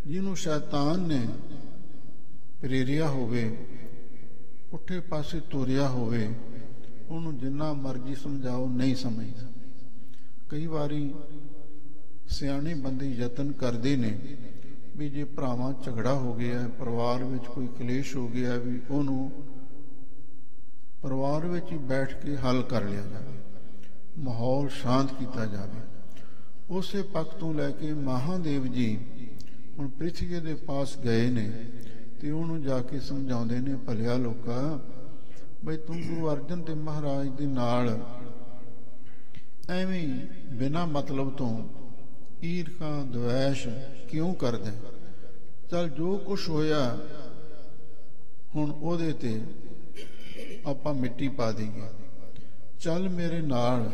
ਜਿਹਨੂੰ ਸ਼ੈਤਾਨ ਨੇ ਪ੍ਰੇਰਿਆ ਹੋਵੇ, ਪੁੱਠੇ ਪਾਸੇ ਤੋਰਿਆ ਹੋਵੇ, ਉਹਨੂੰ ਜਿੰਨਾ ਮਰਜ਼ੀ ਸਮਝਾਓ ਨਹੀਂ ਸਮਝਦਾ। ਕਈ ਵਾਰੀ ਸਿਆਣੇ ਬੰਦੇ ਯਤਨ ਕਰਦੇ ਨੇ ਵੀ ਜੇ ਭਰਾਵਾਂ ਝਗੜਾ ਹੋ ਗਿਆ, ਪਰਿਵਾਰ ਵਿੱਚ ਕੋਈ ਕਲੇਸ਼ ਹੋ ਗਿਆ, ਵੀ ਉਹਨੂੰ ਪਰਿਵਾਰ ਵਿੱਚ ਹੀ ਬੈਠ ਕੇ ਹੱਲ ਕਰ ਲਿਆ ਜਾਵੇ, ਮਾਹੌਲ ਸ਼ਾਂਤ ਕੀਤਾ ਜਾਵੇ। ਉਸੇ ਪੱਖ ਤੋਂ ਲੈ ਕੇ ਮਹਾਦੇਵ ਜੀ ਹੁਣ ਪ੍ਰਿਥਵੀ ਦੇ ਪਾਸ ਗਏ ਨੇ ਤੇ ਉਹਨੂੰ ਜਾ ਕੇ ਸਮਝਾਉਂਦੇ ਨੇ, ਭਲਿਆ ਲੋਕਾ, ਬਈ ਤੂੰ ਗੁਰੂ ਅਰਜਨ ਦੇਵ ਮਹਾਰਾਜ ਦੇ ਨਾਲ ਐਵੇਂ ਬਿਨਾਂ ਮਤਲਬ ਤੋਂ ਈਰਖਾ ਦਵੈਸ਼ ਕਿਉਂ ਕਰਦਾ? ਚੱਲ ਜੋ ਕੁਛ ਹੋਇਆ ਹੁਣ ਉਹਦੇ ਤੇ ਆਪਾਂ ਮਿੱਟੀ ਪਾ ਦਈਏ। ਚੱਲ ਮੇਰੇ ਨਾਲ,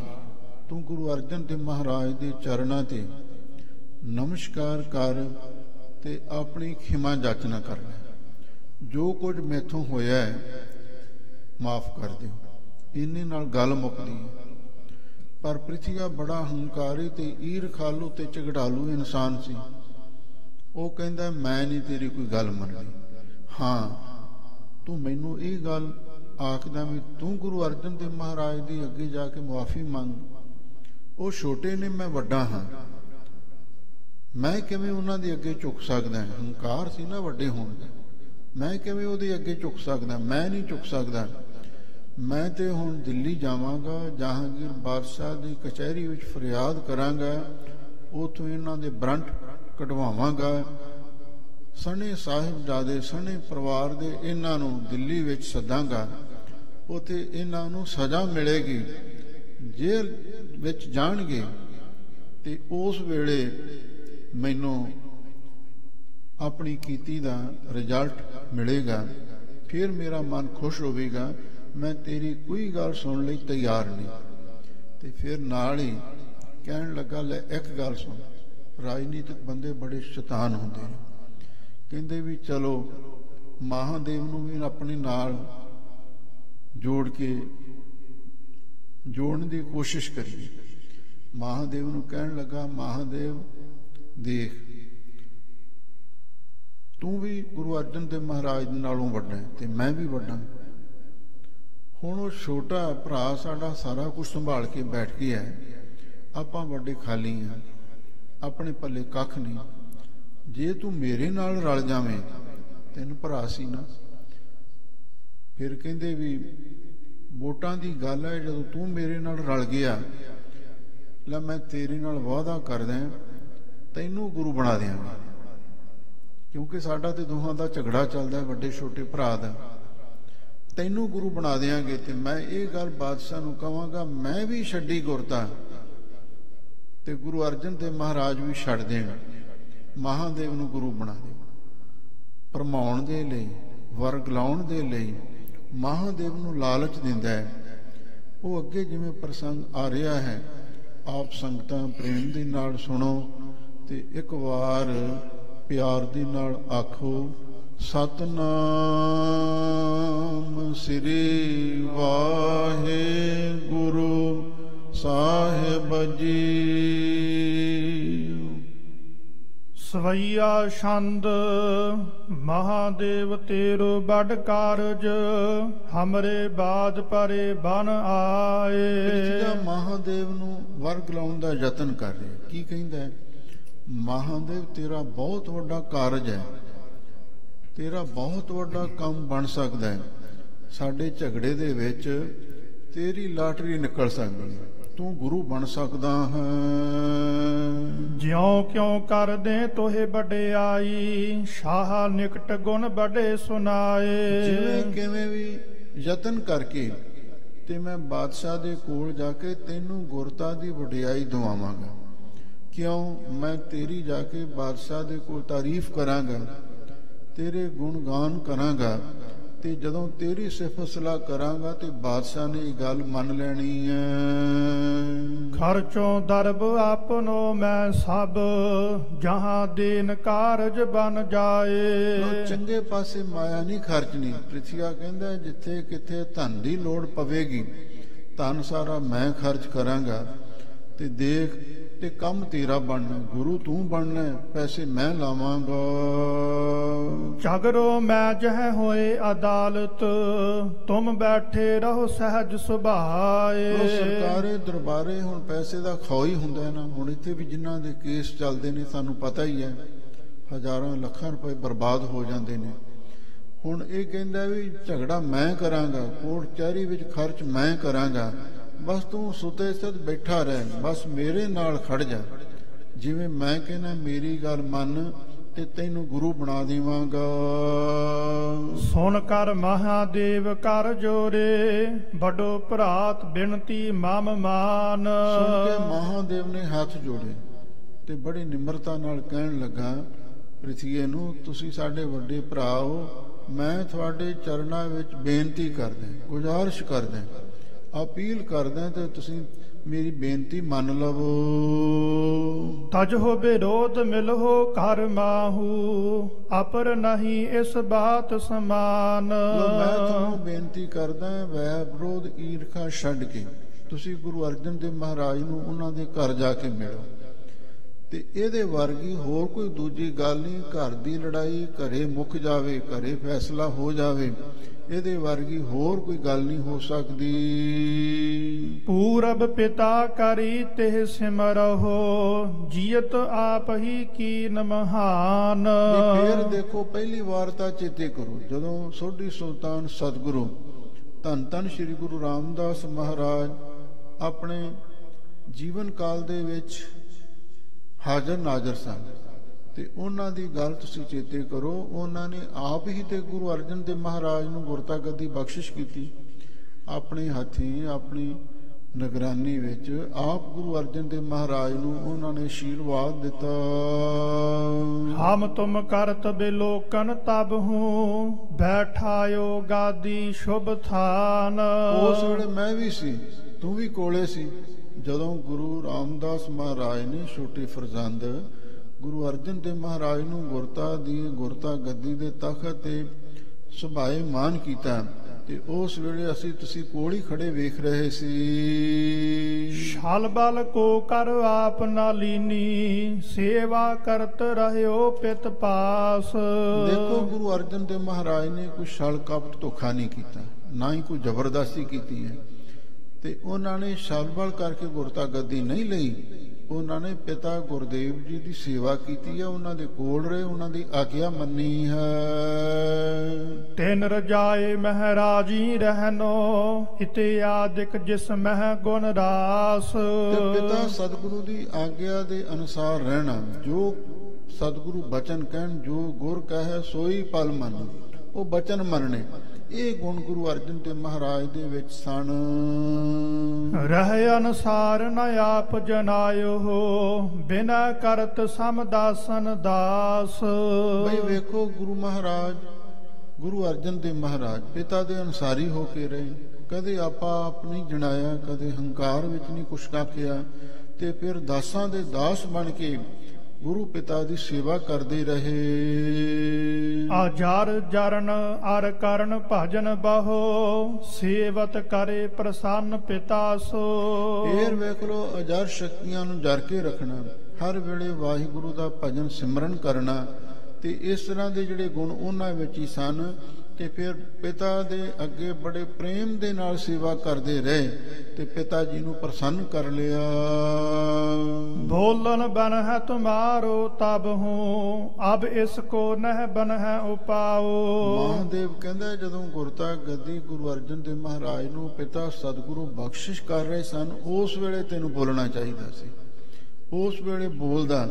ਤੂੰ ਗੁਰੂ ਅਰਜਨ ਦੇਵ ਮਹਾਰਾਜ ਦੇ ਚਰਨਾਂ ਤੇ ਨਮਸਕਾਰ ਕਰ ਤੇ ਆਪਣੀ ਖਿਮਾ ਜਾਚਨਾ ਕਰ ਲੈ। ਜੋ ਕੁਝ ਮੈਥੋਂ ਹੋਇਆ ਹੈ ਮਾਫ ਕਰ ਦਿਓ। ਇੰਨੇ ਨਾਲ ਗੱਲ ਮੁੱਕਦੀ ਹੈ। ਪਰ ਪ੍ਰਿਥਵੀ ਬੜਾ ਹੰਕਾਰੀ ਤੇ ਈਰਖਾਲੂ ਤੇ ਝਗੜਾਲੂ ਇਨਸਾਨ ਸੀ। ਉਹ ਕਹਿੰਦਾ ਮੈਂ ਨਹੀਂ ਤੇਰੀ ਕੋਈ ਗੱਲ ਮੰਨਣੀ। ਹਾਂ, ਤੂੰ ਮੈਨੂੰ ਇਹ ਗੱਲ ਆਖਦਾ ਵੀ ਤੂੰ ਗੁਰੂ ਅਰਜਨ ਦੇਵ ਮਹਾਰਾਜ ਦੇ ਅੱਗੇ ਜਾ ਕੇ ਮੁਆਫੀ ਮੰਗ। ਉਹ ਛੋਟੇ ਨੇ, ਮੈਂ ਵੱਡਾ ਹਾਂ, ਮੈਂ ਕਿਵੇਂ ਉਹਨਾਂ ਦੇ ਅੱਗੇ ਝੁਕ ਸਕਦਾ? ਹੰਕਾਰ ਸੀ ਨਾ ਵੱਡੇ ਹੋਣ ਦਾ। ਮੈਂ ਕਿਵੇਂ ਉਹਦੇ ਅੱਗੇ ਝੁਕ ਸਕਦਾ? ਮੈਂ ਨਹੀਂ ਝੁਕ ਸਕਦਾ। ਮੈਂ ਤੇ ਹੁਣ ਦਿੱਲੀ ਜਾਵਾਂਗਾ, ਜਹਾਂਗੀਰ ਬਾਦਸ਼ਾਹ ਦੀ ਕਚਹਿਰੀ ਵਿੱਚ ਫਰਿਆਦ ਕਰਾਂਗਾ, ਉਥੋਂ ਇਹਨਾਂ ਦੇ ਬਰੰਟ ਕਢਵਾਵਾਂਗਾ। ਸਣੇ ਸਾਹਿਬਜ਼ਾਦੇ ਸਣੇ ਪਰਿਵਾਰ ਦੇ ਇਹਨਾਂ ਨੂੰ ਦਿੱਲੀ ਵਿੱਚ ਸੱਦਾਂਗਾ, ਉੱਥੇ ਇਹਨਾਂ ਨੂੰ ਸਜ਼ਾ ਮਿਲੇਗੀ, ਜੇਲ੍ਹ ਵਿੱਚ ਜਾਣਗੇ ਤੇ ਉਸ ਵੇਲੇ ਮੈਨੂੰ ਆਪਣੀ ਕੀਤੀ ਦਾ ਰਿਜ਼ਲਟ ਮਿਲੇਗਾ, ਫਿਰ ਮੇਰਾ ਮਨ ਖੁਸ਼ ਹੋਵੇਗਾ। ਮੈਂ ਤੇਰੀ ਕੋਈ ਗੱਲ ਸੁਣਨ ਲਈ ਤਿਆਰ ਨਹੀਂ। ਤੇ ਫਿਰ ਨਾਲ ਹੀ ਕਹਿਣ ਲੱਗਾ, ਲੈ ਇੱਕ ਗੱਲ ਸੁਣ, ਰਾਜਨੀਤਿਕ ਬੰਦੇ ਬੜੇ ਸ਼ੈਤਾਨ ਹੁੰਦੇ ਨੇ। ਕਹਿੰਦੇ ਵੀ ਚਲੋ ਮਹਾਦੇਵ ਨੂੰ ਵੀ ਆਪਣੇ ਨਾਲ ਜੋੜਨ ਦੀ ਕੋਸ਼ਿਸ਼ ਕਰੀਏ। ਮਹਾਦੇਵ ਨੂੰ ਕਹਿਣ ਲੱਗਾ, ਮਹਾਦੇਵ ਦੇਖ, ਤੂੰ ਵੀ ਗੁਰੂ ਅਰਜਨ ਦੇਵ ਮਹਾਰਾਜ ਦੇ ਨਾਲੋਂ ਵੱਡਾ ਤੇ ਮੈਂ ਵੀ ਵੱਡਾ। ਹੁਣ ਉਹ ਛੋਟਾ ਭਰਾ ਸਾਡਾ ਸਾਰਾ ਕੁਝ ਸੰਭਾਲ ਕੇ ਬੈਠ ਗਿਆ ਹੈ, ਆਪਾਂ ਵੱਡੇ ਖਾਲੀ ਹਾਂ, ਆਪਣੇ ਪੱਲੇ ਕੱਖ ਨਹੀਂ। ਜੇ ਤੂੰ ਮੇਰੇ ਨਾਲ ਰਲ ਜਾਵੇਂ, ਤੈਨੂੰ ਭਰਾ ਸੀ ਨਾ। ਫਿਰ ਕਹਿੰਦੇ ਵੀ ਵੋਟਾਂ ਦੀ ਗੱਲ ਹੈ, ਜਦੋਂ ਤੂੰ ਮੇਰੇ ਨਾਲ ਰਲ ਗਿਆ, ਲੈ ਮੈਂ ਤੇਰੇ ਨਾਲ ਵਾਅਦਾ ਕਰਦਾ, ਤੈਨੂੰ ਗੁਰੂ ਬਣਾ ਦਿਆਂਗਾ। ਕਿਉਂਕਿ ਸਾਡਾ ਤੇ ਦੋਹਾਂ ਦਾ ਝਗੜਾ ਚੱਲਦਾ, ਵੱਡੇ ਛੋਟੇ ਭਰਾ ਦਾ। ਤੈਨੂੰ ਗੁਰੂ ਬਣਾ ਦਿਆਂਗੇ ਤੇ ਮੈਂ ਇਹ ਗੱਲ ਬਾਦਸ਼ਾਹ ਨੂੰ ਕਹਾਂਗਾ, ਮੈਂ ਵੀ ਛੱਡੀ ਗੁਰਤਾ ਤੇ ਗੁਰੂ ਅਰਜਨ ਦੇਵ ਮਹਾਰਾਜ ਵੀ ਛੱਡ ਦੇਣ, ਮਹਾਦੇਵ ਨੂੰ ਗੁਰੂ ਬਣਾ ਦਿਓ। ਭਰਮਾਉਣ ਦੇ ਲਈ, ਵਰਗਲਾਉਣ ਦੇ ਲਈ ਮਹਾਦੇਵ ਨੂੰ ਲਾਲਚ ਦਿੰਦਾ ਹੈ। ਉਹ ਅੱਗੇ ਜਿਵੇਂ ਪ੍ਰਸੰਗ ਆ ਰਿਹਾ ਹੈ, ਆਪ ਸੰਗਤਾਂ ਪ੍ਰੇਮ ਦੇ ਨਾਲ ਸੁਣੋ ਤੇ ਇੱਕ ਵਾਰ ਪਿਆਰ ਦੇ ਨਾਲ ਆਖੋ, ਸਤਨਾਮ ਸ੍ਰੀ ਵਾਹਿਗੁਰੂ ਸਾਹਿਬ ਜੀ। ਸਵਈਆ ਛੰਦ ਮਹਾਦੇਵ ਤੇਰੋ ਬੜ ਕਾਰਜ, ਹਮਰੇ ਬਾਦ ਪਰੇ ਬਨ ਆਏ। ਮਹਾਦੇਵ ਨੂੰ ਵਰਗ ਲਾਉਣ ਦਾ ਯਤਨ ਕਰ ਰਿਹਾ। ਕੀ ਕਹਿੰਦਾ ਹੈ? ਮਹਾਦੇਵ ਤੇਰਾ ਬਹੁਤ ਵੱਡਾ ਕਾਰਜ ਹੈ, ਤੇਰਾ ਬਹੁਤ ਵੱਡਾ ਕੰਮ ਬਣ ਸਕਦਾ ਹੈ। ਸਾਡੇ ਝਗੜੇ ਦੇ ਵਿੱਚ ਤੇਰੀ ਲਾਟਰੀ ਨਿਕਲ ਸਕਦੀ ਹੈ, ਤੂੰ ਗੁਰੂ ਬਣ ਸਕਦਾ ਹੈ। ਜਿਉਂ ਕਿਉਂ ਕਰਦੇ ਤੋਹੇ ਵਡਿਆਈ, ਸ਼ਾਹ ਨਿਕਟ ਗੁਣ ਬੜੇ ਸੁਨਾਏ। ਜਿਵੇਂ ਕਿਵੇਂ ਵੀ ਯਤਨ ਕਰਕੇ ਤੇ ਮੈਂ ਬਾਦਸ਼ਾਹ ਦੇ ਕੋਲ ਜਾ ਕੇ ਤੈਨੂੰ ਗੁਰਤਾ ਦੀ ਵਡਿਆਈ ਦਵਾਵਾਂਗਾ। ਕਿਉਂ? ਮੈਂ ਤੇਰੀ ਜਾ ਕੇ ਬਾਦਸ਼ਾਹ ਦੇ ਕੋਲ ਤਾਰੀਫ ਕਰਾਂਗਾ, ਤੇਰੇ ਗੁਣਗਾਨ ਕਰਾਂਗਾ, ਤੇ ਜਦੋਂ ਤੇਰੀ ਸਿਫਤ ਸਲਾਹ ਕਰਾਂਗਾ ਤੇ ਬਾਦਸ਼ਾਹ ਨੇ ਇਹ ਗੱਲ ਮੰਨ ਲੈਣੀ ਹੈ। ਖਰਚੋਂ ਦਰਬ ਆਪਨੋ ਮੈਂ ਸਭ, ਜਹਾਂ ਦੇਨ ਕਾਰਜ ਬਨ ਜਾਏ। ਚੰਗੇ ਪਾਸੇ ਮਾਇਆ ਨਹੀਂ ਖਰਚਣੀ। ਪ੍ਰਿਥੀਆ ਕਹਿੰਦਾ, ਜਿੱਥੇ ਕਿੱਥੇ ਧਨ ਦੀ ਲੋੜ ਪਵੇਗੀ, ਧਨ ਸਾਰਾ ਮੈਂ ਖਰਚ ਕਰਾਂਗਾ। ਤੇ ਦੇਖ, ਤੇ ਕੰਮ ਤੇਰਾ ਬਣਨਾ, ਗੁਰੂ ਤੂੰ ਬਣਨਾ, ਪੈਸੇ ਮੈਂ ਲਾਵਾਂਗਾ। ਝਗੜੋ ਮੈਂ ਜਹ ਹੋਏ ਅਦਾਲਤ, ਤੁਮ ਬੈਠੇ ਰਹੋ ਸਹਿਜ ਸੁਭਾਏ। ਸਰਕਾਰੇ ਦਰਬਾਰੇ ਹੁਣ ਪੈਸੇ ਦਾ ਖੌਅ ਹੀ ਹੁੰਦਾ ਨਾ। ਹੁਣ ਇੱਥੇ ਵੀ ਜਿਨ੍ਹਾਂ ਦੇ ਕੇਸ ਚੱਲਦੇ ਨੇ, ਸਾਨੂੰ ਪਤਾ ਹੀ ਹੈ, ਹਜ਼ਾਰਾਂ ਲੱਖਾਂ ਰੁਪਏ ਬਰਬਾਦ ਹੋ ਜਾਂਦੇ ਨੇ। ਹੁਣ ਇਹ ਕਹਿੰਦਾ ਵੀ ਝਗੜਾ ਮੈਂ ਕਰਾਂਗਾ, ਕੋਰਟ ਕਚਹਿਰੀ ਵਿੱਚ ਖਰਚ ਮੈਂ ਕਰਾਂਗਾ, ਬਸ ਤੂੰ ਸੁਤੇ ਸਤ ਬੈਠਾ ਰਹਿ, ਬਸ ਮੇਰੇ ਨਾਲ ਖੜ ਜਾ। ਜਿਵੇਂ ਮੈਂ ਕਹਿੰਦਾ ਮੇਰੀ ਗੱਲ ਮੰਨ ਤੇ ਤੈਨੂੰ ਗੁਰੂ ਬਣਾ ਦੇਵਾਂਗਾ। ਸੁਣ ਕਰ ਮਹਾਦੇਵ ਕਰ ਜੋਰੇ, ਵੱਡੋ ਭਰਾਤ ਬਿਨਤੀ ਮਮ ਮਾਨ। ਸੁਣ ਕੇ ਮਹਾਦੇਵ ਨੇ ਹੱਥ ਜੋੜੇ ਤੇ ਬੜੀ ਨਿਮਰਤਾ ਨਾਲ ਕਹਿਣ ਲੱਗਾ, ਪ੍ਰਿਥੀਏ ਨੂੰ, ਤੁਸੀਂ ਸਾਡੇ ਵੱਡੇ ਭਰਾ ਹੋ, ਮੈਂ ਤੁਹਾਡੇ ਚਰਨਾਂ ਵਿੱਚ ਬੇਨਤੀ ਕਰਦਾ, ਗੁਜ਼ਾਰਿਸ਼ ਕਰਦਾ, ਅਪੀਲ ਕਰਦਾ ਤੇ ਤੁਸੀਂ ਮੇਰੀ ਬੇਨਤੀ ਮੰਨ ਲਵੋ। ਤਜਹੁ ਵਿਰੋਧ ਮਿਲਹੁ ਕਰ ਮਾਹੂ, ਅਪਰ ਨਹੀਂ ਇਸ ਬਾਤ ਸਮਾਨ। ਮੈਂ ਤੁਹਾਨੂੰ ਬੇਨਤੀ ਕਰਦਾ, ਵੈਰ ਵਿਰੋਧ ਈਰਖਾ ਛੱਡ ਕੇ ਤੁਸੀਂ ਗੁਰੂ ਅਰਜਨ ਦੇਵ ਮਹਾਰਾਜ ਨੂੰ ਉਹਨਾਂ ਦੇ ਘਰ ਜਾ ਕੇ ਮਿਲੋ। ਤੇ ਇਹਦੇ ਵਰਗੀ ਹੋਰ ਕੋਈ ਦੂਜੀ ਗੱਲ ਨਹੀਂ। ਘਰ ਦੀ ਲੜਾਈ ਘਰੇ ਮੁੱਕ ਜਾਵੇ, ਘਰੇ ਫੈਸਲਾ ਹੋ ਜਾਵੇ, ਇਹਦੇ ਵਰਗੀ ਹੋਰ ਕੋਈ ਗੱਲ ਨਹੀਂ ਹੋ ਸਕਦੀ। ਪੂਰਬ ਪਿਤਾ ਕਰੀ ਤੇ ਸਿਮਰਹੁ, ਜੀਅਤ ਆਪ ਹੀ ਕੀਨ ਮਹਾਨ। ਫੇਰ ਦੇਖੋ, ਪਹਿਲੀ ਵਾਰ ਤਾਂ ਚੇਤੇ ਕਰੋ, ਜਦੋਂ ਸੋਢੀ ਸੁਲਤਾਨ ਸਤਿਗੁਰੂ ਧੰਨ ਧੰਨ ਸ੍ਰੀ ਗੁਰੂ ਰਾਮਦਾਸ ਮਹਾਰਾਜ ਆਪਣੇ ਜੀਵਨ ਕਾਲ ਦੇ ਵਿੱਚ ਹਾਜ਼ਰ ਨਾਜ਼ਰ ਸਨ ਤੇ ਉਹਨਾਂ ਦੀ ਗੱਲ ਤੁਸੀਂ ਚੇਤੇ ਕਰੋ। ਉਹਨਾਂ ਨੇ ਆਪ ਹੀ ਤੇ ਗੁਰੂ ਅਰਜਨ ਦੇਵ ਮਹਾਰਾਜ ਨੂੰ ਗੁਰਤਾ ਗੱਦੀ ਬਖਸ਼ਿਸ਼ ਕੀਤੀ। ਆਪਣੇ ਹੱਥੀਂ ਆਪਣੀ ਨਿਗਰਾਨੀ ਵਿੱਚ ਆਪ ਗੁਰੂ ਅਰਜਨ ਦੇਵ ਮਹਾਰਾਜ ਨੂੰ ਉਹਨਾਂ ਨੇ ਆਸ਼ੀਰਵਾਦ ਦਿੱਤਾ। ਹਮ ਤੁਮ ਕਰਤ ਬਿਲੋਕਨ ਤਬ ਹੂੰ ਬੈਠਾਇਓ ਗਾਦੀ ਸ਼ੁਭ ਥਾਨ। ਉਸ ਵੇਲੇ ਮੈਂ ਵੀ ਸੀ, ਤੂੰ ਵੀ ਕੋਲੇ ਸੀ, ਜਦੋਂ ਗੁਰੂ ਰਾਮਦਾਸ ਮਹਾਰਾਜ ਨੇ ਛੋਟੇ ਫਰਜ਼ੰਦ ਗੁਰੂ ਅਰਜਨ ਦੇਵ ਮਹਾਰਾਜ ਨੂੰ ਗੁਰਤਾ ਗੱਦੀ ਦੇ ਤਖਤ ਤੇ ਸੁਭਾਏ ਮਾਨ ਕੀਤਾ ਤੇ ਉਸ ਵੇਲੇ ਅਸੀਂ ਤੁਸੀਂ ਕੋਲ ਹੀ ਖੜੇ ਵੇਖ ਰਹੇ ਸੀ। ਛਲ ਬਲ ਕੋ ਕਰ ਆਪ ਨਾ ਲੀਨੀ ਸੇਵਾ ਕਰਤ ਰਹਿਓ ਪਿਤ ਪਾਸ। ਦੇਖੋ ਗੁਰੂ ਅਰਜਨ ਦੇਵ ਮਹਾਰਾਜ ਨੇ ਕੋਈ ਛਲ ਕਪਟ ਧੋਖਾ ਨਹੀਂ ਕੀਤਾ, ਨਾ ਹੀ ਕੋਈ ਜ਼ਬਰਦਸਤੀ ਕੀਤੀ ਹੈ ਤੇ ਉਹਨਾਂ ਨੇ ਛਲ ਬਲ ਕਰਕੇ ਗੁਰਤਾ ਗੱਦੀ ਨਹੀਂ ਲਈ। ਉਹਨਾਂ ਨੇ ਪਿਤਾ ਗੁਰਦੇਵ ਜੀ ਦੀ ਸੇਵਾ ਕੀਤੀ ਹੈ, ਉਹਨਾਂ ਦੇ ਕੋਲ ਰਹੇ, ਉਹਨਾਂ ਦੀ ਆਗਿਆ ਮੰਨੀ ਹੈ। ਤਿਨ ਰਜਾਏ ਮਹਾਰਾਜੀ ਰਹਿਨੋ ਇਤਿਆਦਿਕ ਜਿਸ ਮਹਿ ਗੁਣ ਰਾਸ। ਤੇ ਪਿਤਾ ਸਤਿਗੁਰੂ ਦੀ ਆਗਿਆ ਦੇ ਅਨੁਸਾਰ ਰਹਿਣਾ, ਜੋ ਸਤਿਗੁਰੂ ਬਚਨ ਕਹਿਣ, ਜੋ ਗੁਰ ਕਹੈ ਸੋਈ ਪਲ ਮੰਨ, ਉਹ ਬਚਨ ਮੰਨਣੇ। ਇਹ ਗੁਣ ਗੁਰੂ ਅਰਜਨ ਦੇਵ ਮਹਾਰਾਜ ਦੇ ਵਿੱਚ ਸਨ। ਰਹਿ ਅਨੁਸਾਰ ਨ ਆਪ ਜਨਾਇਓ ਬਿਨਾ ਕਰਤ ਸਮਦਾਸਨ ਦਾਸ। ਬਈ ਵੇਖੋ ਗੁਰੂ ਮਹਾਰਾਜ ਗੁਰੂ ਅਰਜਨ ਦੇਵ ਮਹਾਰਾਜ ਪਿਤਾ ਦੇ ਅਨੁਸਾਰੀ ਹੋ ਕੇ ਰਹੇ, ਕਦੇ ਆਪ ਨਹੀਂ ਜਣਾਇਆ, ਕਦੇ ਹੰਕਾਰ ਵਿੱਚ ਨਹੀਂ ਕੁਛ ਕਾਕਿਆ ਤੇ ਫਿਰ ਦਾਸਾਂ ਦੇ ਦਾਸ ਬਣ ਕੇ ਗੁਰੂ ਪਿਤਾ ਦੀ ਸੇਵਾ ਕਰਦੇ ਰਹੇ। ਆਜਰ ਜਰਨ ਅਰ ਕਰਨ ਭਜਨ ਬਹੁ ਸੇਵਤ ਕਰੇ ਪ੍ਰਸੰਨ ਪਿਤਾ ਸੋ। ਫੇਰ ਵੇਖ ਲੋ ਅਜਰ ਸ਼ਕਤੀਆਂ ਨੂੰ ਜਰ ਕੇ ਰੱਖਣਾ, ਹਰ ਵੇਲੇ ਵਾਹਿਗੁਰੂ ਦਾ ਭਜਨ ਸਿਮਰਨ ਕਰਨਾ ਤੇ ਇਸ ਤਰ੍ਹਾਂ ਦੇ ਜਿਹੜੇ ਗੁਣ ਉਹਨਾਂ ਵਿੱਚ ਹੀ ਸਨ ਤੇ ਫਿਰ ਪਿਤਾ ਦੇ ਅੱਗੇ ਬੜੇ ਪ੍ਰੇਮ ਦੇ ਨਾਲ ਸੇਵਾ ਕਰਦੇ ਰਹੇ ਤੇ ਪਿਤਾ ਜੀ ਨੂੰ ਪ੍ਰਸੰਨ ਕਰ ਲਿਆ। ਬੋਲਨ ਬਨ ਹੈ ਤੁਮਾਰੋ ਤਬ ਹੂੰ ਅਬ ਇਸ ਕੋ ਨਹਿ ਬਨ ਹੈ ਉਪਾਓ। ਮਹਾਦੇਵ ਕਹਿੰਦਾ ਜਦੋਂ ਗੁਰਤਾ ਗੱਦੀ ਗੁਰੂ ਅਰਜਨ ਦੇਵ ਮਹਾਰਾਜ ਨੂੰ ਪਿਤਾ ਸਤਿਗੁਰੂ ਬਖਸ਼ਿਸ਼ ਕਰ ਰਹੇ ਸਨ, ਉਸ ਵੇਲੇ ਤੈਨੂੰ ਬੋਲਣਾ ਚਾਹੀਦਾ ਸੀ, ਉਸ ਵੇਲੇ ਬੋਲਦਾ।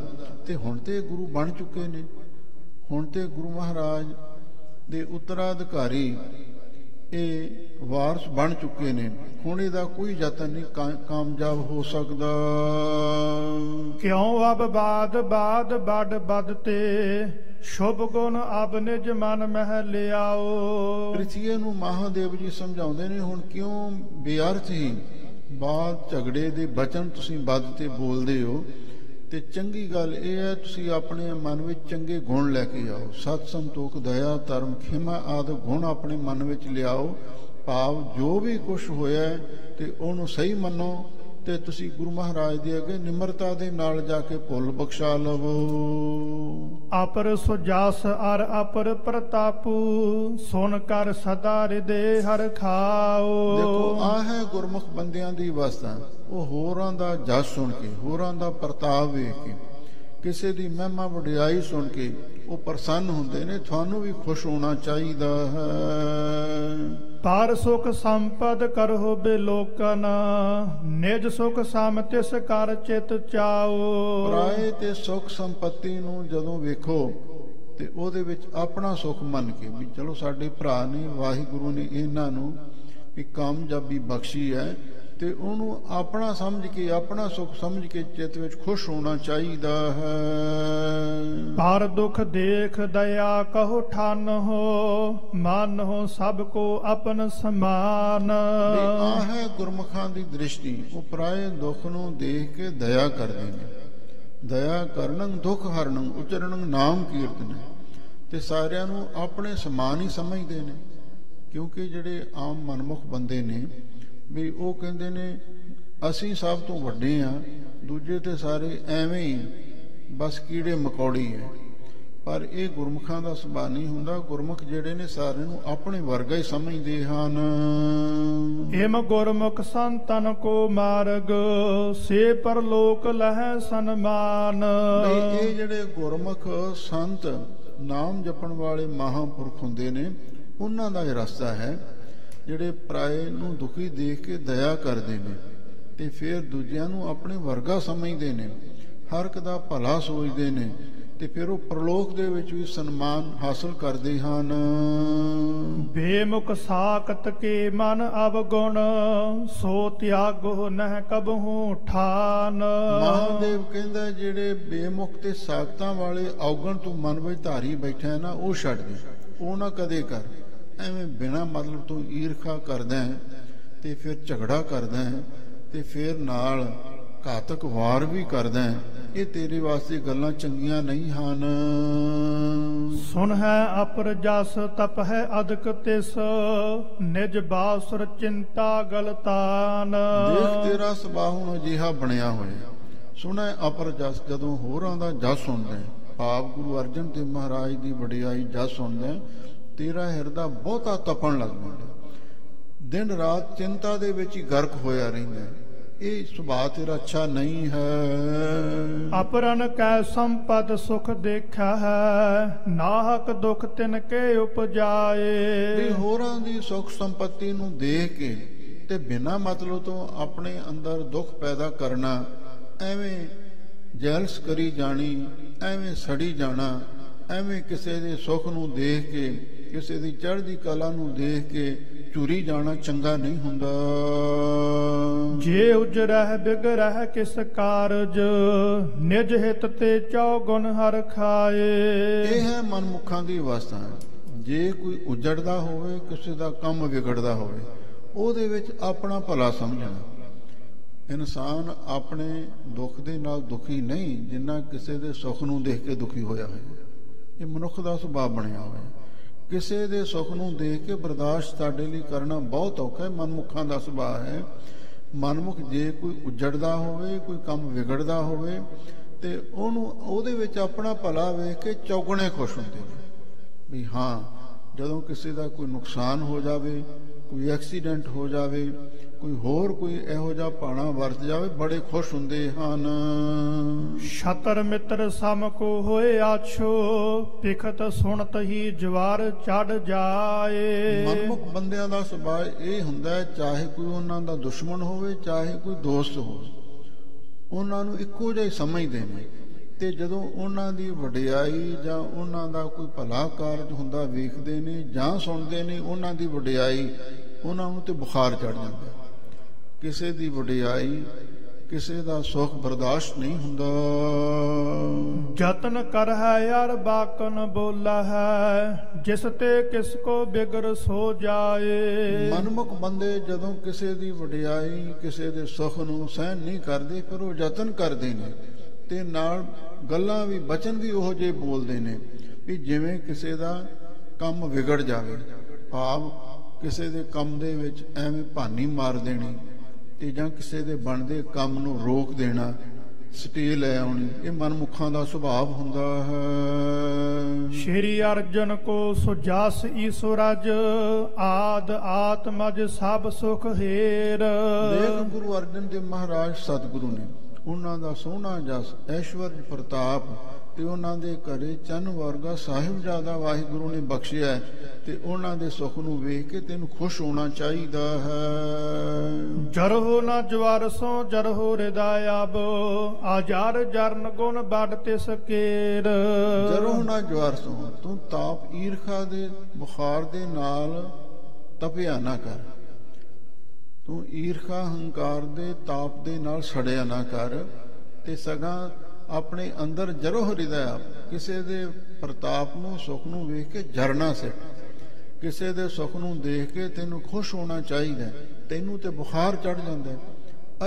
ਤੇ ਹੁਣ ਤੇ ਗੁਰੂ ਬਣ ਚੁੱਕੇ ਨੇ, ਹੁਣ ਤੇ ਗੁਰੂ ਮਹਾਰਾਜ ਦੇ ਉੱਤਰਾਧਿਕਾਰੀ ਇਹ ਵਾਰਸ ਬਣ ਚੁੱਕੇ ਨੇ, ਹੁਣ ਇਹਦਾ ਕੋਈ ਯਤਨ ਨਹੀਂ ਕਾਮਯਾਬ ਹੋ ਸਕਦਾ। ਕਿਉਂ ਅਬ ਬਾਦ ਬੜ ਬਦਤੇ ਸ਼ੁਭ ਗੁਣ ਅਬ ਨਿਜ ਮਨ ਮਹਿ ਲਿਆਓ। ਪ੍ਰਿਥਵੀ ਨੂੰ ਮਹਾਦੇਵ ਜੀ ਸਮਝਾਉਂਦੇ ਨੇ, ਹੁਣ ਕਿਉਂ ਬੇਅਰਥ ਹੀ ਬਾਤ ਝਗੜੇ ਦੇ ਬਚਨ ਤੁਸੀਂ ਬਦ ਤੇ ਬੋਲਦੇ ਹੋ ਤੇ ਚੰਗੀ ਗੱਲ ਇਹ ਹੈ ਤੁਸੀਂ ਆਪਣੇ ਮਨ ਵਿੱਚ ਚੰਗੇ ਗੁਣ ਲੈ ਕੇ ਆਓ। ਸਤ ਸੰਤੋਖ ਦਇਆ ਧਰਮ ਖਿਮਾ ਆਦਿ ਗੁਣ ਆਪਣੇ ਮਨ ਵਿੱਚ ਲਿਆਓ। ਭਾਵ ਜੋ ਵੀ ਕੁਛ ਹੋਇਆ ਤੇ ਉਹਨੂੰ ਸਹੀ ਮੰਨੋ ਤੇ ਤੁਸੀਂ ਗੁਰੂ ਮਹਾਰਾਜ ਦੇ ਅੱਗੇ ਨਿਮਰਤਾ ਦੇ ਨਾਲ ਜਾ ਕੇ ਭੁੱਲ ਬਖਸ਼ਾ ਲਵੋ। ਅਪਰ ਸੁਜਾਸ ਅਰ ਅਪਰ ਪ੍ਰਤਾਪੂ ਸੁਨ ਕਰ ਸਦਾ ਹਿਰਦੇ ਹਰ ਖਾਓ। ਦੇਖੋ ਆ ਹੈ ਗੁਰਮੁਖ ਬੰਦਿਆਂ ਦੀ ਅਵਸਥਾ। ਉਹ ਹੋਰਾਂ ਦਾ ਜਸ ਸੁਣ ਕੇ, ਹੋਰਾਂ ਦਾ ਪ੍ਰਤਾਪ ਵੇਖ ਕੇ, ਕਿਸੇ ਦੀ ਮਹਿਮਾ ਵਡਿਆਈ ਸੁਣ ਕੇ ਉਹ ਪ੍ਰਸੰਨ ਹੁੰਦੇ ਨੇ। ਤੁਹਾਨੂੰ ਵੀ ਖੁਸ਼ ਹੋਣਾ ਚਾਹੀਦਾ ਹੈ। ਪਰ ਸੁਖ ਸੰਪਦ ਕਰੋ ਬਿਲੋਕਨ ਨਿਜ ਸੁਖ ਸਮ ਤਿਸ ਕਰ ਚਿਤ ਚਾਓ। ਪਰਾਏ ਤੇ ਸੁਖ ਸੰਪਤੀ ਨੂੰ ਜਦੋਂ ਵੇਖੋ ਤੇ ਉਹਦੇ ਵਿੱਚ ਆਪਣਾ ਸੁਖ ਮੰਨ ਕੇ ਵੀ ਚਲੋ ਸਾਡੇ ਭਰਾ ਨੇ, ਵਾਹਿਗੁਰੂ ਨੇ ਇਹਨਾਂ ਨੂੰ ਵੀ ਕਾਮਯਾਬੀ ਬਖਸ਼ੀ ਹੈ ਤੇ ਉਹਨੂੰ ਆਪਣਾ ਸਮਝ ਕੇ, ਆਪਣਾ ਸੁਖ ਸਮਝ ਕੇ ਚਿੱਤ ਵਿੱਚ ਖੁਸ਼ ਹੋਣਾ ਚਾਹੀਦਾ ਹੈ। ਪਰ ਦੁਖ ਦੇਖ ਦਇਆ ਕਹੋ ਠਨ ਹੋ ਮਨ ਹੋ ਸਭ ਕੋ ਆਪਨ ਸਮਾਨ। ਆ ਹੈ ਗੁਰਮੁਖਾਂ ਦੀ ਦ੍ਰਿਸ਼ਟੀ, ਉਹ ਪਰਾਏ ਦੁੱਖ ਨੂੰ ਦੇਖ ਕੇ ਦਇਆ ਕਰਦੇ ਨੇ। ਦਇਆ ਕਰਨੰ ਦੁਖ ਹਰਨੰ ਉਚਰਨੰ ਨਾਮ ਕੀਰਤਨ ਤੇ ਸਾਰਿਆਂ ਨੂੰ ਆਪਣੇ ਸਮਾਨ ਹੀ ਸਮਝਦੇ ਨੇ। ਕਿਉਂਕਿ ਜਿਹੜੇ ਆਮ ਮਨਮੁਖ ਬੰਦੇ ਨੇ ਵੀ ਉਹ ਕਹਿੰਦੇ ਨੇ ਅਸੀਂ ਸਭ ਤੋਂ ਵੱਡੇ ਆ, ਦੂਜੇ ਤੇ ਸਾਰੇ ਐਵੇਂ ਹੀ ਬਸ ਕੀੜੇ ਮਕੌੜੀ ਹੈ। ਪਰ ਇਹ ਗੁਰਮੁਖਾਂ ਦਾ ਸੁਭਾਅ ਨਹੀਂ ਹੁੰਦਾ। ਗੁਰਮੁਖ ਜਿਹੜੇ ਨੇ ਸਾਰਿਆਂ ਨੂੰ ਆਪਣੇ ਵਰਗਾ ਹੀ ਸਮਝਦੇ ਹਨ। ਏਮ ਗੁਰਮੁਖ ਸੰਤਨ ਕੋ ਮਾਰਗ ਸੇ ਪਰਲੋਕ ਲਹਿ ਸਨਮਾਨ। ਇਹ ਜਿਹੜੇ ਗੁਰਮੁਖ ਸੰਤ ਨਾਮ ਜਪਣ ਵਾਲੇ ਮਹਾਂਪੁਰਖ ਹੁੰਦੇ ਨੇ, ਉਹਨਾਂ ਦਾ ਇਹ ਰਸਤਾ ਹੈ ਜਿਹੜੇ ਪਰਾਏ ਨੂੰ ਦੁਖੀ ਦੇਖ ਕੇ ਦਇਆ ਕਰਦੇ ਨੇ ਤੇ ਫਿਰ ਦੂਜਿਆਂ ਨੂੰ ਆਪਣੇ ਵਰਗਾ ਸਮਝਦੇ ਨੇ, ਹਰ ਇੱਕ ਦਾ ਭਲਾ ਸੋਚਦੇ ਨੇ ਤੇ ਫਿਰ ਉਹ ਪ੍ਰਲੋਕ ਦੇ ਵਿੱਚ ਵੀ ਸਨਮਾਨ ਹਾਸਲ ਕਰਦੇ ਹਨ। ਬੇਮੁਖ ਸਾਖਤ ਕੇ ਮਨ ਅਵਗੁਣ, ਸੋ ਤਿਆਗੋ ਨਹਿ ਕਬਹੂ ਠਾਨ। ਮਹਾਦੇਵ ਕਹਿੰਦਾ ਜਿਹੜੇ ਬੇਮੁਖ ਤੇ ਸਾਖਤਾਂ ਵਾਲੇ ਔਗਣ ਤੂੰ ਮਨ ਵਿੱਚ ਧਾਰੀ ਬੈਠਾ ਹੈ ਨਾ, ਉਹ ਛੱਡ ਦੇ, ਉਹ ਨਾ ਕਦੇ ਕਰ। ਐਵੇਂ ਬਿਨਾਂ ਮਤਲਬ ਤੋਂ ਈਰਖਾ ਕਰਦਾ ਹੈ ਤੇ ਫਿਰ ਝਗੜਾ ਕਰਦਾ ਹੈ ਤੇ ਫਿਰ ਨਾਲ ਘਾਤਕ ਵਾਰ ਵੀ ਕਰਦਾ ਹੈ, ਇਹ ਤੇਰੇ ਵਾਸਤੇ ਗੱਲਾਂ ਚੰਗੀਆਂ ਨਹੀਂ ਹਨ। ਸੁਣ ਹੈ ਅਪਰ ਜਸ ਤਪ ਹੈ ਅਦਕ ਤਿਸ, ਨਿਜ ਬਾਸੁਰ ਚਿੰਤਾ ਗਲਤਾਨ। ਦੇਖ ਤੇਰਾ ਸੁਭਾਅ ਹੁਣ ਅਜਿਹਾ ਬਣਿਆ ਹੋਇਆ। ਸੁਣੈ ਅਪਰ ਜਸ, ਜਦੋਂ ਹੋਰਾਂ ਦਾ ਜਸ ਸੁਣਦਾ, ਆਪ ਗੁਰੂ ਅਰਜਨ ਦੇਵ ਮਹਾਰਾਜ ਦੀ ਵਡਿਆਈ ਜਸ ਸੁਣਦਾ, ਤੇਰਾ ਹਿਰਦਾ ਬਹੁਤਾ ਤਪਣ ਲੱਗ ਜਾਂਦਾ, ਦਿਨ ਰਾਤ ਚਿੰਤਾ ਦੇ ਵਿੱਚ ਹੀ ਗਰਕ ਹੋਇਆ ਰਹਿੰਦਾ। ਇਹ ਸੁਭਾਅ ਤੇਰਾ ਅੱਛਾ ਨਹੀਂ ਹੈ। ਅਪਰਨ ਕੈ ਸੰਪਦ ਸੁਖ ਦੇਖਾ ਹੈ, ਨਾਹਕ ਦੁਖ ਤਿਨ ਕੇ ਉਪਜਾਏ। ਹੋਰਾਂ ਦੀ ਸੁਖ ਸੰਪત્ਤੀ ਨੂੰ ਦੇਖ ਕੇ ਤੇ ਬਿਨਾਂ ਮਤਲਬ ਤੋਂ ਆਪਣੇ ਅੰਦਰ ਦੁੱਖ ਪੈਦਾ ਕਰਨਾ, ਐਵੇਂ ਜੈਲਸ ਕਰੀ ਜਾਣੀ, ਐਵੇਂ ਸੜੀ ਜਾਣਾ, ਐਵੇਂ ਕਿਸੇ ਦੇ ਸੁੱਖ ਨੂੰ ਦੇਖ ਕੇ, ਕਿਸੇ ਦੀ ਚੜ੍ਹਦੀ ਕਲਾ ਨੂੰ ਦੇਖ ਕੇ ਝੁਰੀ ਜਾਣਾ ਚੰਗਾ ਨਹੀਂ ਹੁੰਦਾ। ਜੇ ਉਜਰਹਿ ਬਿਗਰਹਿ ਕਿਸ ਕਾਰਜ, ਨਿਜ ਹਿਤ ਤੇ ਚੌਗੁਣ ਹਰ ਖਾਏ। ਇਹ ਹੈ ਮਨਮੁਖਾਂ ਦੀ ਅਵਸਥਾ। ਜੇ ਕੋਈ ਉਜੜਦਾ ਹੋਵੇ, ਕਿਸੇ ਦਾ ਕੰਮ ਵਿਗੜਦਾ ਹੋਵੇ, ਉਹਦੇ ਵਿੱਚ ਆਪਣਾ ਭਲਾ ਸਮਝਣਾ। ਇਨਸਾਨ ਆਪਣੇ ਦੁੱਖ ਦੇ ਨਾਲ ਦੁਖੀ ਨਹੀਂ, ਜਿੰਨਾ ਕਿਸੇ ਦੇ ਸੁੱਖ ਨੂੰ ਦੇਖ ਕੇ ਦੁਖੀ ਹੋਇਆ ਹੋਇਆ। ਇਹ ਮਨੁੱਖ ਦਾ ਸੁਭਾਅ ਬਣਿਆ ਹੋਇਆ। ਕਿਸੇ ਦੇ ਸੁੱਖ ਨੂੰ ਦੇਖ ਕੇ ਬਰਦਾਸ਼ਤ ਸਾਡੇ ਲਈ ਕਰਨਾ ਬਹੁਤ ਔਖਾ ਹੈ, ਮਨਮੁਖਾਂ ਦਾ ਸੁਭਾਅ ਹੈ। ਮਨਮੁਖ ਜੇ ਕੋਈ ਉਜੜਦਾ ਹੋਵੇ, ਕੋਈ ਕੰਮ ਵਿਗੜਦਾ ਹੋਵੇ ਤੇ ਉਹਨੂੰ ਉਹਦੇ ਵਿੱਚ ਆਪਣਾ ਭਲਾ ਵੇਖ ਕੇ ਚੌਗੁਣੇ ਖੁਸ਼ ਹੁੰਦੇ ਨੇ ਵੀ ਹਾਂ, ਜਦੋਂ ਕਿਸੇ ਦਾ ਕੋਈ ਨੁਕਸਾਨ ਹੋ ਜਾਵੇ, ਕੋਈ ਐਕਸੀਡੈਂਟ ਹੋ ਜਾਵੇ, ਕੋਈ ਹੋਰ ਕੋਈ ਇਹੋ ਜਿਹਾ ਭਾਣਾ ਵਰਤ ਜਾਵੇ, ਬੜੇ ਖੁਸ਼ ਹੁੰਦੇ ਹਨ। ਛਤਰ ਮਿੱਤਰ ਸਮ ਕੋ ਹੋਏ ਆਛੋ, ਪਿਖਤ ਸੁਣਤ ਹੀ ਜਵਾਰ ਚੜ ਜਾਏ। ਮਨਮੁਖ ਬੰਦਿਆਂ ਦਾ ਸੁਭਾਅ ਇਹ ਹੁੰਦਾ, ਚਾਹੇ ਕੋਈ ਉਹਨਾਂ ਦਾ ਦੁਸ਼ਮਣ ਹੋਵੇ, ਚਾਹੇ ਕੋਈ ਦੋਸਤ ਹੋਵੇ, ਉਹਨਾਂ ਨੂੰ ਇੱਕੋ ਜਿਹਾ ਸਮਝਦੇ ਨੇ ਤੇ ਜਦੋਂ ਉਹਨਾਂ ਦੀ ਵਡਿਆਈ ਜਾਂ ਉਹਨਾਂ ਦਾ ਕੋਈ ਭਲਾ ਕਾਰਜ ਹੁੰਦਾ ਵੇਖਦੇ ਨੇ ਜਾਂ ਸੁਣਦੇ ਨੇ, ਉਹਨਾਂ ਦੀ ਵਡਿਆਈ ਉਹਨਾਂ ਨੂੰ ਤੇ ਬੁਖਾਰ ਚੜ ਜਾਂਦਾ। ਕਿਸੇ ਦੀ ਵਡਿਆਈ, ਕਿਸੇ ਦਾ ਸੁੱਖ ਬਰਦਾਸ਼ਤ ਨਹੀਂ ਹੁੰਦਾ। ਜਤਨ ਕਰ ਹੈ ਯਾਰ ਬਾਕਨ ਬੋਲਾ ਹੈ, ਜਿਸ ਤੇ ਕਿਸ ਕੋ ਬਿਗੜ ਸੋ ਜਾਏ। ਮਨਮੁਖ ਬੰਦੇ ਜਦੋਂ ਕਿਸੇ ਦੀ ਵਡਿਆਈ, ਕਿਸੇ ਦੇ ਸੁੱਖ ਨੂੰ ਸਹਿਣ ਨਹੀਂ ਕਰਦੇ, ਫਿਰ ਉਹ ਯਤਨ ਕਰਦੇ ਨੇ ਤੇ ਨਾਲ ਗੱਲਾਂ ਵੀ, ਬਚਨ ਵੀ ਉਹੋ ਜਿਹੇ ਬੋਲਦੇ ਨੇ ਵੀ ਜਿਵੇਂ ਕਿਸੇ ਦਾ ਕੰਮ ਵਿਗੜ ਜਾਵੇ। ਭਾਵ ਕਿਸੇ ਦੇ ਕੰਮ ਦੇ ਵਿੱਚ ਐਵੇਂ ਭਾਨੀ ਮਾਰ ਦੇਣੀ ਤੇ ਜਾਂ ਕਿਸੇ ਦੇ ਬਣਦੇ ਕੰਮ ਨੂੰ ਰੋਕ ਦੇਣਾ, ਸਟੇ ਲੈ ਆਉਣੀ, ਇਹ ਮਨਮੁਖਾਂ ਦਾ ਸੁਭਾਅ ਹੁੰਦਾ ਹੈ। ਸ਼੍ਰੀ ਅਰਜਨ ਕੋ ਸੁਜਸ ਈਸੁਰਜ, ਆਦ ਆਤਮਜ ਸਭ ਸੁਖ ਹੇਰ। ਦੇਖ ਗੁਰੂ ਅਰਜਨ ਦੇਵ ਮਹਾਰਾਜ ਸਤਿਗੁਰੂ ਨੇ, ਉਹਨਾਂ ਦਾ ਸੋਹਣਾ ਜਸ, ਐਸ਼ਵਰਜ ਪ੍ਰਤਾਪ ਤੇ ਉਹਨਾਂ ਦੇ ਘਰੇ ਚੰਨ ਵਰਗਾ ਸਾਹਿਬਜ਼ਾਦਾ ਵਾਹਿਗੁਰੂ ਨੇ ਬਖਸ਼ਿਆ ਤੇ ਉਹਨਾਂ ਦੇ ਸੁੱਖ ਨੂੰ ਵੇਖ ਕੇ ਤੈਨੂੰ ਖੁਸ਼ ਹੋਣਾ ਚਾਹੀਦਾ ਹੈ। ਜਰਹੁ ਨਾ ਜਵਾਰਸੋਂ ਜਰਹੁ ਹਿਰਦਾਇਬ, ਆਜਾਰ ਜਰਨ ਗੁਣ ਬੜ ਤਿਸ ਕੇਰ। ਜਰਹੁ ਨਾ ਜਵਾਰਸੋਂ, ਤੂੰ ਤਾਪ ਈਰਖਾ ਦੇ ਬੁਖਾਰ ਦੇ ਨਾਲ ਤਪਿਆ ਨਾ ਕਰ, ਤੂੰ ਈਰਖਾ ਹੰਕਾਰ ਦੇ ਤਾਪ ਦੇ ਨਾਲ ਸੜਿਆ ਨਾ ਕਰ ਤੇ ਸਗਾਂ ਆਪਣੇ ਅੰਦਰ ਜਰੋ ਹਿਰਦਾ, ਕਿਸੇ ਦੇ ਪ੍ਰਤਾਪ ਨੂੰ, ਸੁੱਖ ਨੂੰ ਵੇਖ ਕੇ ਜਰਨਾ ਸਿੱਖ, ਕਿਸੇ ਦੇ ਸੁੱਖ ਨੂੰ ਦੇਖ ਕੇ ਤੈਨੂੰ ਖੁਸ਼ ਹੋਣਾ ਚਾਹੀਦਾ। ਤੈਨੂੰ ਤੇ ਬੁਖਾਰ ਚੜ ਜਾਂਦਾ।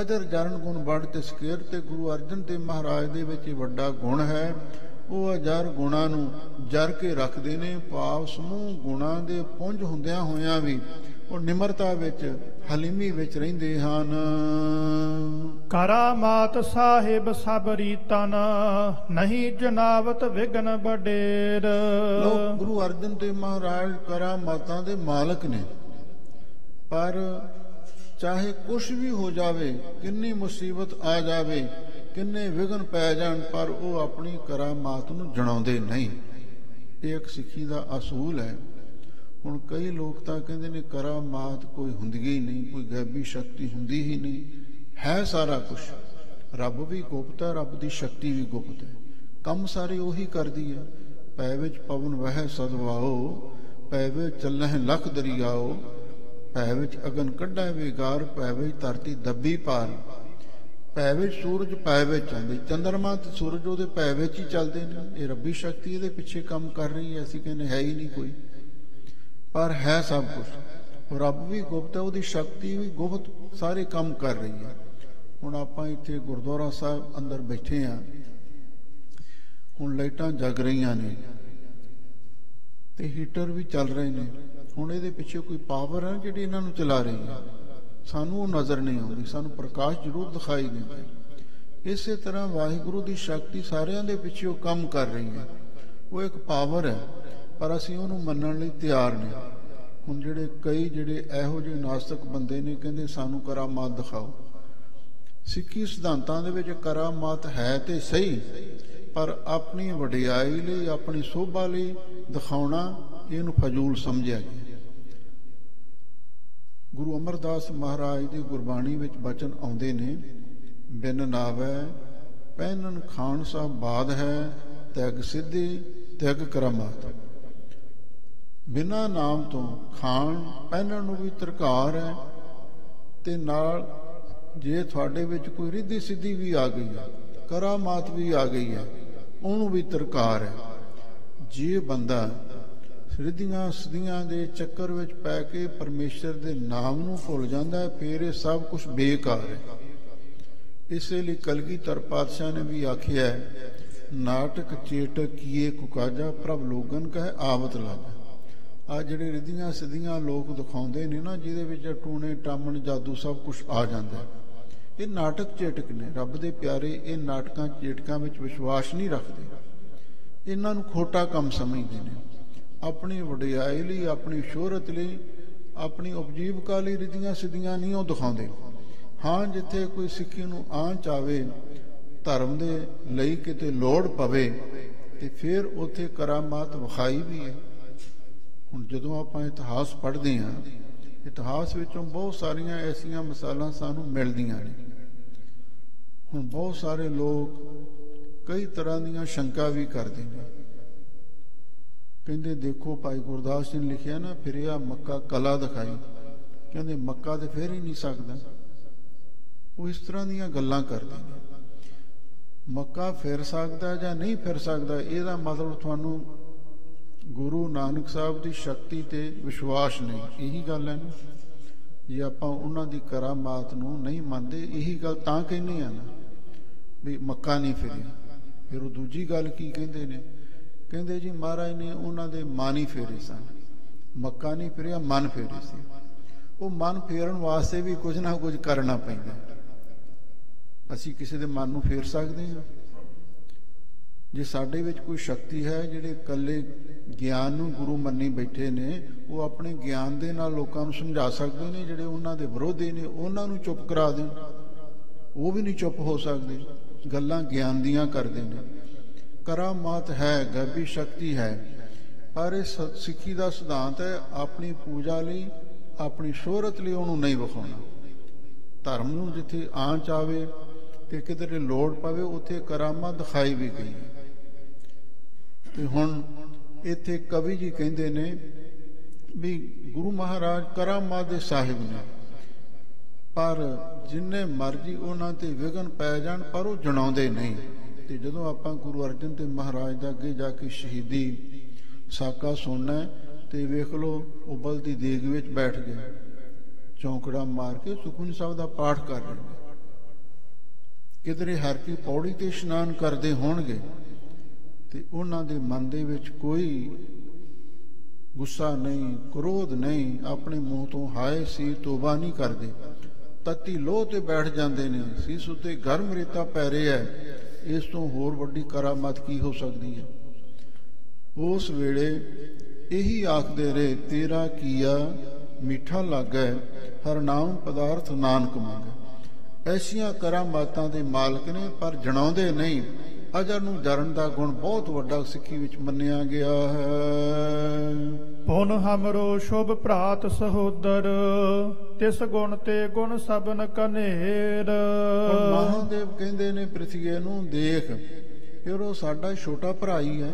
ਅਜਰ ਜਰਨ ਗੁਣ ਬੜ ਤੇ ਸਕੇਰ, ਤੇ ਗੁਰੂ ਅਰਜਨ ਦੇਵ ਮਹਾਰਾਜ ਦੇ ਵਿੱਚ ਵੱਡਾ ਗੁਣ ਹੈ, ਉਹ ਅਜਰ ਗੁਣਾਂ ਨੂੰ ਜਰ ਕੇ ਰੱਖਦੇ ਨੇ। ਭਾਵ ਸਮੂਹ ਗੁਣਾਂ ਦੇ ਪੁੰਜ ਹੁੰਦਿਆਂ ਹੋਇਆਂ ਵੀ ਉਹ ਨਿਮਰਤਾ ਵਿੱਚ, ਹਲੀਮੀ ਵਿੱਚ ਰਹਿੰਦੇ ਹਨ। ਕਰਾਮਾਤ ਸਾਹਿਬ ਸਬਰੀ ਤਨ, ਨਹੀਂ ਜਨਾਵਤ ਵਿਗਨ ਬਡੇਰ। ਗੁਰੂ ਅਰਜਨ ਦੇਵ ਮਹਾਰਾਜ ਕਰਾਮਾਤਾਂ ਦੇ ਮਾਲਕ ਨੇ, ਪਰ ਚਾਹੇ ਕੁਛ ਵੀ ਹੋ ਜਾਵੇ, ਕਿੰਨੀ ਮੁਸੀਬਤ ਆ ਜਾਵੇ, ਕਿੰਨੇ ਵਿਘਨ ਪੈ ਜਾਣ, ਪਰ ਉਹ ਆਪਣੀ ਕਰਾਮਾਤ ਨੂੰ ਜਣਾਉਂਦੇ ਨਹੀਂ। ਇਹ ਇੱਕ ਸਿੱਖੀ ਦਾ ਅਸੂਲ ਹੈ। ਹੁਣ ਕਈ ਲੋਕ ਤਾਂ ਕਹਿੰਦੇ ਨੇ ਕਰਾਮਾਤ ਕੋਈ ਹੁੰਦੀ ਹੀ ਨਹੀਂ, ਕੋਈ ਗੈਬੀ ਸ਼ਕਤੀ ਹੁੰਦੀ ਹੀ ਨਹੀਂ। ਹੈ ਸਾਰਾ ਕੁਝ, ਰੱਬ ਵੀ ਗੁਪਤ ਹੈ, ਰੱਬ ਦੀ ਸ਼ਕਤੀ ਵੀ ਗੁਪਤ ਹੈ, ਕੰਮ ਸਾਰੇ ਉਹੀ ਕਰਦੀ ਹੈ। ਪੈ ਵਿੱਚ ਪਵਨ ਵਹਿ ਸਦਵਾਓ, ਪੈ ਵਿੱਚ ਚੱਲਹਿ ਲੱਖ ਦਰਿਆਓ, ਪੈ ਵਿੱਚ ਅਗਨ ਕੱਢੈ ਵਿਗਾਰ, ਪੈ ਵਿੱਚ ਧਰਤੀ ਦੱਬੀ ਪਾਰ, ਪੈ ਵਿੱਚ ਸੂਰਜ ਪੈ ਵਿੱਚ ਚੰਦ, ਚੰਦਰਮਾ ਤੇ ਸੂਰਜ ਉਹਦੇ ਪੈ ਵਿੱਚ ਹੀ ਚੱਲਦੇ ਨੇ। ਇਹ ਰੱਬੀ ਸ਼ਕਤੀ ਇਹਦੇ ਪਿੱਛੇ ਕੰਮ ਕਰ ਰਹੀ ਹੈ। ਅਸੀਂ ਕਹਿੰਦੇ ਹੈ ਹੀ ਨਹੀਂ ਕੋਈ, ਪਰ ਹੈ ਸਭ ਕੁਝ। ਰੱਬ ਵੀ ਗੁਪਤ ਹੈ, ਉਹਦੀ ਸ਼ਕਤੀ ਵੀ ਗੁਪਤ, ਸਾਰੇ ਕੰਮ ਕਰ ਰਹੀ ਹੈ। ਹੁਣ ਆਪਾਂ ਇੱਥੇ ਗੁਰਦੁਆਰਾ ਸਾਹਿਬ ਅੰਦਰ ਬੈਠੇ ਹਾਂ, ਹੁਣ ਲਾਈਟਾਂ ਜਗ ਰਹੀਆਂ ਨੇ ਤੇ ਹੀਟਰ ਵੀ ਚੱਲ ਰਹੇ ਨੇ। ਹੁਣ ਇਹਦੇ ਪਿੱਛੇ ਕੋਈ ਪਾਵਰ ਹੈ ਜਿਹੜੀ ਇਹਨਾਂ ਨੂੰ ਚਲਾ ਰਹੀ ਹੈ, ਸਾਨੂੰ ਉਹ ਨਜ਼ਰ ਨਹੀਂ ਆਉਂਦੀ, ਸਾਨੂੰ ਪ੍ਰਕਾਸ਼ ਜ਼ਰੂਰ ਦਿਖਾਈ ਦਿੰਦਾ। ਇਸੇ ਤਰ੍ਹਾਂ ਵਾਹਿਗੁਰੂ ਦੀ ਸ਼ਕਤੀ ਸਾਰਿਆਂ ਦੇ ਪਿੱਛੇ ਉਹ ਕੰਮ ਕਰ ਰਹੀ ਹੈ, ਉਹ ਇੱਕ ਪਾਵਰ ਹੈ, ਪਰ ਅਸੀਂ ਉਹਨੂੰ ਮੰਨਣ ਲਈ ਤਿਆਰ ਨਹੀਂ। ਹੁਣ ਕਈ ਇਹੋ ਜਿਹੇ ਨਾਸਤਕ ਬੰਦੇ ਨੇ, ਕਹਿੰਦੇ ਸਾਨੂੰ ਕਰਾਮਾਤ ਦਿਖਾਓ। ਸਿੱਖੀ ਸਿਧਾਂਤਾਂ ਦੇ ਵਿੱਚ ਕਰਾਮਾਤ ਹੈ ਤੇ ਸਹੀ, ਪਰ ਆਪਣੀ ਵਡਿਆਈ ਲਈ, ਆਪਣੀ ਸੋਭਾ ਲਈ ਦਿਖਾਉਣਾ, ਇਹਨੂੰ ਫਜ਼ੂਲ ਸਮਝਿਆ ਗਿਆ। ਗੁਰੂ ਅਮਰਦਾਸ ਮਹਾਰਾਜ ਦੀ ਗੁਰਬਾਣੀ ਵਿੱਚ ਬਚਨ ਆਉਂਦੇ ਨੇ, ਬਿਨ ਨਾਵੈ ਪਹਿਨਨ ਖਾਨ ਸਾਹਿਬ ਬਾਦ ਹੈ, ਤਿਆਗ ਸਿੱਧੀ ਤਿਆਗ ਕਰਾਮਾਤ। ਬਿਨਾਂ ਨਾਮ ਤੋਂ ਖਾਣ ਪਹਿਨਣ ਨੂੰ ਵੀ ਧਰਕਾਰ ਹੈ, ਤੇ ਨਾਲ ਜੇ ਤੁਹਾਡੇ ਵਿੱਚ ਕੋਈ ਰਿੱਧੀ ਸਿੱਧੀ ਵੀ ਆ ਗਈ ਹੈ, ਕਰਾਮਾਤ ਵੀ ਆ ਗਈ ਹੈ, ਉਹਨੂੰ ਵੀ ਧਰਕਾਰ ਹੈ। ਜੇ ਬੰਦਾ ਰਿੱਧੀਆਂ ਸਿੱਧੀਆਂ ਦੇ ਚੱਕਰ ਵਿੱਚ ਪੈ ਕੇ ਪਰਮੇਸ਼ਰ ਦੇ ਨਾਮ ਨੂੰ ਭੁੱਲ ਜਾਂਦਾ ਹੈ, ਫਿਰ ਇਹ ਸਭ ਕੁਝ ਬੇਕਾਰ ਹੈ। ਇਸੇ ਲਈ ਕਲਗੀਧਰ ਪਾਤਸ਼ਾਹ ਨੇ ਵੀ ਆਖਿਆ, ਨਾਟਕ ਚੇਟਕ ਕੀਏ ਕੁਕਾਜਾ, ਪ੍ਰਭ ਲੋਗਨ ਕਹੇ ਆਵਤ ਲਾਗਾ। ਆ ਜਿਹੜੇ ਰਿੱਧੀਆਂ ਸਿੱਧੀਆਂ ਲੋਕ ਦਿਖਾਉਂਦੇ ਨੇ ਨਾ, ਜਿਹਦੇ ਵਿੱਚ ਟੂਣੇ ਟਾਮਣ ਜਾਦੂ ਸਭ ਕੁਝ ਆ ਜਾਂਦਾ, ਇਹ ਨਾਟਕ ਚੇਟਕ ਨੇ। ਰੱਬ ਦੇ ਪਿਆਰੇ ਇਹ ਨਾਟਕਾਂ ਚੇਟਕਾਂ ਵਿੱਚ ਵਿਸ਼ਵਾਸ ਨਹੀਂ ਰੱਖਦੇ, ਇਹਨਾਂ ਨੂੰ ਖੋਟਾ ਕੰਮ ਸਮਝਦੇ ਨੇ। ਆਪਣੀ ਵਡਿਆਈ ਲਈ, ਆਪਣੀ ਸ਼ੋਹਰਤ ਲਈ, ਆਪਣੀ ਉਪਜੀਵਕਾ ਲਈ ਰਿੱਧੀਆਂ ਸਿੱਧੀਆਂ ਨਹੀਂ ਉਹ ਦਿਖਾਉਂਦੇ। ਹਾਂ, ਜਿੱਥੇ ਕੋਈ ਸਿੱਖੀ ਨੂੰ ਆਂਚ ਆਵੇ, ਧਰਮ ਦੇ ਲਈ ਕਿਤੇ ਲੋੜ ਪਵੇ, ਤੇ ਫਿਰ ਉੱਥੇ ਕਰਾਮਾਤ ਵਿਖਾਈ ਵੀ ਹੈ। ਹੁਣ ਜਦੋਂ ਆਪਾਂ ਇਤਿਹਾਸ ਪੜ੍ਹਦੇ ਹਾਂ, ਇਤਿਹਾਸ ਵਿੱਚੋਂ ਬਹੁਤ ਸਾਰੀਆਂ ਐਸੀਆਂ ਮਿਸਾਲਾਂ ਸਾਨੂੰ ਮਿਲਦੀਆਂ ਨੇ। ਹੁਣ ਬਹੁਤ ਸਾਰੇ ਲੋਕ ਕਈ ਤਰ੍ਹਾਂ ਦੀਆਂ ਸ਼ੰਕਾ ਵੀ ਕਰਦੇ ਨੇ, ਕਹਿੰਦੇ ਦੇਖੋ ਭਾਈ ਗੁਰਦਾਸ ਜੀ ਨੇ ਲਿਖਿਆ ਨਾ, ਫਿਰਿਆ ਮੱਕਾ ਕਲਾ ਦਿਖਾਈ, ਕਹਿੰਦੇ ਮੱਕਾ ਤੇ ਫਿਰ ਹੀ ਨਹੀਂ ਸਕਦਾ। ਉਹ ਇਸ ਤਰ੍ਹਾਂ ਦੀਆਂ ਗੱਲਾਂ ਕਰਦੇ ਨੇ। ਮੱਕਾ ਫਿਰ ਸਕਦਾ ਜਾਂ ਨਹੀਂ ਫਿਰ ਸਕਦਾ, ਇਹਦਾ ਮਤਲਬ ਤੁਹਾਨੂੰ ਗੁਰੂ ਨਾਨਕ ਸਾਹਿਬ ਦੀ ਸ਼ਕਤੀ ਤੇ ਵਿਸ਼ਵਾਸ ਨਹੀਂ, ਇਹੀ ਗੱਲ ਹੈ ਨਾ। ਜੇ ਆਪਾਂ ਉਹਨਾਂ ਦੀ ਕਰਾਮਾਤ ਨੂੰ ਨਹੀਂ ਮੰਨਦੇ, ਇਹੀ ਗੱਲ ਤਾਂ ਕਹਿੰਦੇ ਆ ਨਾ ਵੀ ਮੱਕਾ ਨਹੀਂ ਫਿਰਿਆ। ਫਿਰ ਉਹ ਦੂਜੀ ਗੱਲ ਕੀ ਕਹਿੰਦੇ ਨੇ, ਕਹਿੰਦੇ ਜੀ ਮਹਾਰਾਜ ਨੇ ਉਹਨਾਂ ਦੇ ਮਨ ਹੀ ਫੇਰੇ ਸਨ, ਮੱਕਾ ਨਹੀਂ ਫਿਰਿਆ, ਮਨ ਫੇਰੇ ਸੀ। ਉਹ ਮਨ ਫੇਰਨ ਵਾਸਤੇ ਵੀ ਕੁਝ ਨਾ ਕੁਝ ਕਰਨਾ ਪੈਂਦਾ। ਅਸੀਂ ਕਿਸੇ ਦੇ ਮਨ ਨੂੰ ਫੇਰ ਸਕਦੇ ਹਾਂ? ਜੇ ਸਾਡੇ ਵਿੱਚ ਕੋਈ ਸ਼ਕਤੀ ਹੈ, ਜਿਹੜੇ ਇਕੱਲੇ ਗਿਆਨ ਨੂੰ ਗੁਰੂ ਮੰਨੀ ਬੈਠੇ ਨੇ, ਉਹ ਆਪਣੇ ਗਿਆਨ ਦੇ ਨਾਲ ਲੋਕਾਂ ਨੂੰ ਸਮਝਾ ਸਕਦੇ ਨੇ। ਜਿਹੜੇ ਉਹਨਾਂ ਦੇ ਵਿਰੋਧੀ ਨੇ, ਉਹਨਾਂ ਨੂੰ ਚੁੱਪ ਕਰਾ ਦੇਣ, ਉਹ ਵੀ ਨਹੀਂ ਚੁੱਪ ਹੋ ਸਕਦੇ, ਗੱਲਾਂ ਗਿਆਨ ਦੀਆਂ ਕਰਦੇ ਨੇ। ਕਰਾਮਾਤ ਹੈ, ਗੈਬੀ ਸ਼ਕਤੀ ਹੈ, ਪਰ ਇਹ ਸਿੱਖੀ ਦਾ ਸਿਧਾਂਤ ਹੈ, ਆਪਣੀ ਪੂਜਾ ਲਈ, ਆਪਣੀ ਸ਼ੋਹਰਤ ਲਈ ਉਹਨੂੰ ਨਹੀਂ ਵਿਖਾਉਣਾ। ਧਰਮ ਨੂੰ ਜਿੱਥੇ ਆਂਚ ਆਵੇ ਤੇ ਕਿਧਰੇ ਲੋੜ ਪਵੇ, ਉੱਥੇ ਕਰਾਮਾਤ ਦਿਖਾਈ ਵੀ ਗਈ। ਤੇ ਹੁਣ ਇੱਥੇ ਕਵੀ ਜੀ ਕਹਿੰਦੇ ਨੇ ਵੀ ਗੁਰੂ ਮਹਾਰਾਜ ਕਰਾਮਾਤ ਦੇ ਸਾਹਿਬ ਨੇ, ਪਰ ਜਿੰਨੇ ਮਰਜੀ ਉਹਨਾਂ ਤੇ ਵਿਘਨ ਪੈ ਜਾਣ, ਪਰ ਉਹ ਜਣਾਉਂਦੇ ਨਹੀਂ। ਤੇ ਜਦੋਂ ਆਪਾਂ ਗੁਰੂ ਅਰਜਨ ਦੇਵ ਮਹਾਰਾਜ ਦਾ ਅੱਗੇ ਜਾ ਕੇ ਸ਼ਹੀਦੀ ਸਾਕਾ ਸੁਣਨਾ, ਤੇ ਵੇਖ ਲਓ ਉਬਲ ਦੀ ਦੇਗ ਵਿੱਚ ਬੈਠ ਗਏ, ਚੌਂਕੜਾ ਮਾਰ ਕੇ ਸੁਖਮਨੀ ਸਾਹਿਬ ਦਾ ਪਾਠ ਕਰ ਰਹੇ ਨੇ। ਕਿਧਰੇ ਹਰ ਕੀ ਪੌੜੀ ਤੇ ਇਸ਼ਨਾਨ ਕਰਦੇ ਹੋਣਗੇ, ਤੇ ਉਹਨਾਂ ਦੇ ਮਨ ਦੇ ਵਿੱਚ ਕੋਈ ਗੁੱਸਾ ਨਹੀਂ, ਕ੍ਰੋਧ ਨਹੀਂ, ਆਪਣੇ ਮੂੰਹ ਤੋਂ ਹਾਏ ਸੀ ਤੋਬਾ ਨਹੀਂ ਕਰਦੇ, ਤਤੀ ਲੋਹ ਤੇ ਬੈਠ ਜਾਂਦੇ ਨੇ। ਸੀਸ ਉੱਤੇ ਗਰਮ ਰੇਤਾ ਪੈ ਰਿਹਾ ਹੈ, ਇਸ ਤੋਂ ਹੋਰ ਵੱਡੀ ਕਰਾਮਾਤ ਕੀ ਹੋ ਸਕਦੀ ਹੈ? ਉਸ ਵੇਲੇ ਇਹੀ ਆਖਦੇ ਰਹੇ, ਤੇਰਾ ਕੀਆ ਮਿੱਠਾ ਲੱਗੈ, ਹਰ ਨਾਮ ਪਦਾਰਥ ਨਾਨਕ ਮੰਗੈ। ਐਸੀਆਂ ਕਰਾਮਾਤਾਂ ਦੇ ਮਾਲਕ ਨੇ, ਪਰ ਜਣਾਉਂਦੇ ਨਹੀਂ। ਅਜਰ ਨੂੰ ਜਰਨ ਦਾ ਗੁਣ ਬਹੁਤ ਵੱਡਾ ਸਿੱਖੀ ਵਿੱਚ ਮੰਨਿਆ ਗਿਆ ਹੈ। ਗੁਣ ਹਮਰੋ ਸ਼ੁਭ ਭਰਾਤ ਸਹੋਦਰ ਤਿਸ ਗੁਣ ਤੇ ਗੁਣ ਸਭਨ ਕਨੇਰ। ਮਹਾਦੇਵ ਕਹਿੰਦੇ ਨੇ ਪ੍ਰਿਥਵੀ ਨੂੰ ਦੇਖ, ਫਿਰ ਉਹ ਸਾਡਾ ਛੋਟਾ ਭਰਾ ਹੀ ਹੈ।